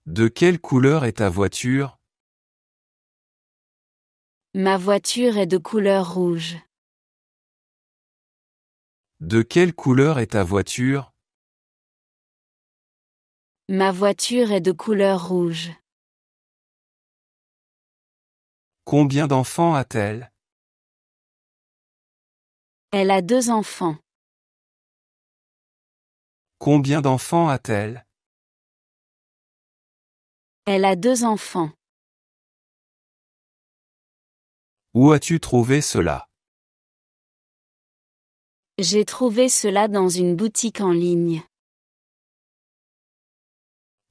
De quelle couleur est ta voiture? Ma voiture est de couleur rouge. De quelle couleur est ta voiture? Ma voiture est de couleur rouge. Combien d'enfants a-t-elle? Elle a 2 enfants. Combien d'enfants a-t-elle? Elle a 2 enfants. Où as-tu trouvé cela? J'ai trouvé cela dans une boutique en ligne.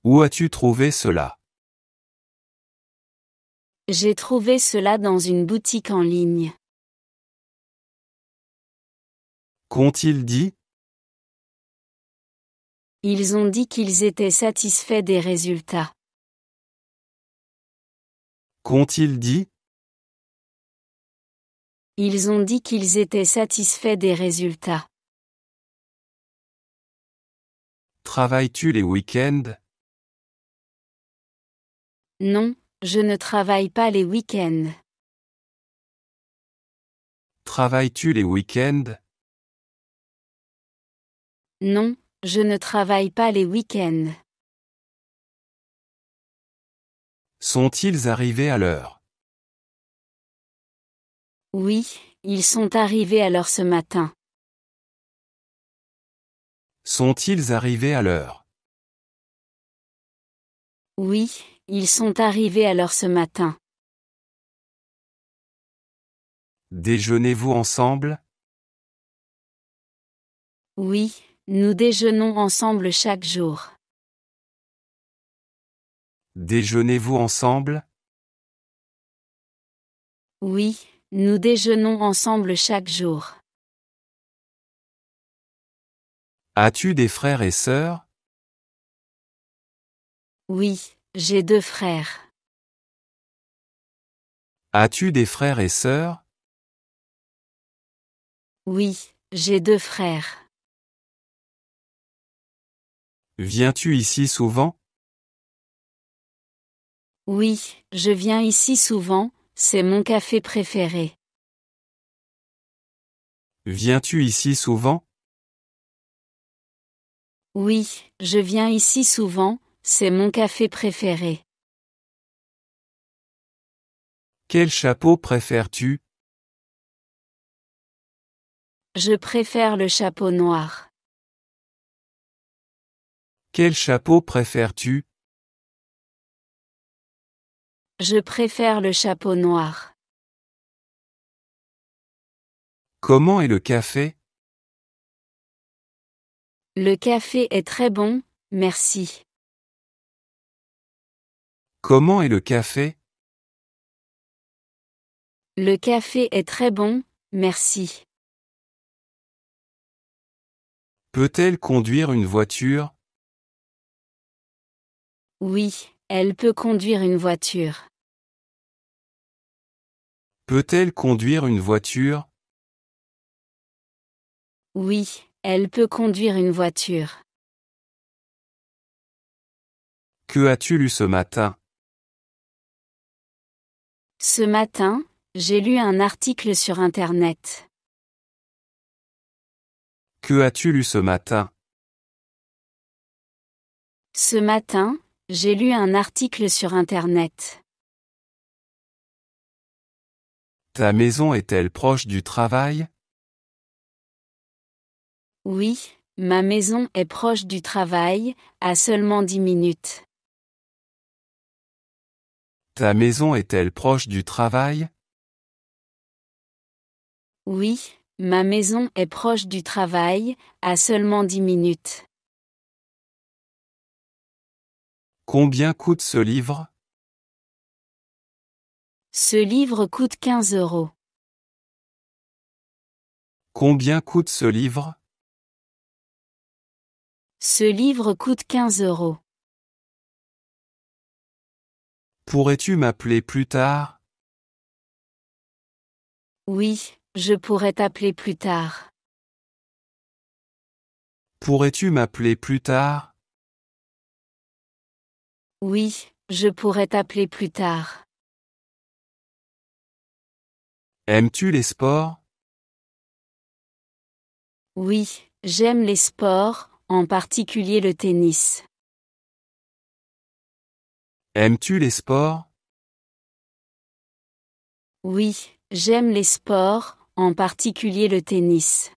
Où as-tu trouvé cela? J'ai trouvé cela dans une boutique en ligne. Qu'ont-ils dit? Ils ont dit qu'ils étaient satisfaits des résultats. Qu'ont-ils dit? Ils ont dit qu'ils étaient satisfaits des résultats. Travailles-tu les week-ends? Non, je ne travaille pas les week-ends. Travailles-tu les week-ends? Non, je ne travaille pas les week-ends. Sont-ils arrivés à l'heure? Oui, ils sont arrivés à l'heure ce matin. Sont-ils arrivés à l'heure? Oui, ils sont arrivés à l'heure ce matin. Déjeunez-vous ensemble? Oui, nous déjeunons ensemble chaque jour. Déjeunez-vous ensemble? Oui, nous déjeunons ensemble chaque jour. As-tu des frères et sœurs? Oui, j'ai 2 frères. As-tu des frères et sœurs? Oui, j'ai 2 frères. Viens-tu ici souvent? Oui, je viens ici souvent, c'est mon café préféré. Viens-tu ici souvent? Oui, je viens ici souvent, c'est mon café préféré. Quel chapeau préfères-tu? Je préfère le chapeau noir. Quel chapeau préfères-tu? Je préfère le chapeau noir. Comment est le café? Le café est très bon, merci. Comment est le café? Le café est très bon, merci. Peut-elle conduire une voiture? Oui, elle peut conduire une voiture. Peut-elle conduire une voiture? Oui, elle peut conduire une voiture. Que as-tu lu ce matin? Ce matin, j'ai lu un article sur Internet. Que as-tu lu ce matin? Ce matin, j'ai lu un article sur Internet. Ta maison est-elle proche du travail? Oui, ma maison est proche du travail, à seulement 10 minutes. Ta maison est-elle proche du travail? Oui, ma maison est proche du travail, à seulement 10 minutes. Combien coûte ce livre? Ce livre coûte 15 €. Combien coûte ce livre? Ce livre coûte 15 €. Pourrais-tu m'appeler plus tard? Oui, je pourrais t'appeler plus tard. Pourrais-tu m'appeler plus tard? Oui, je pourrais t'appeler plus tard. Aimes-tu les sports? Oui, j'aime les sports, en particulier le tennis. Aimes-tu les sports? Oui, j'aime les sports, en particulier le tennis.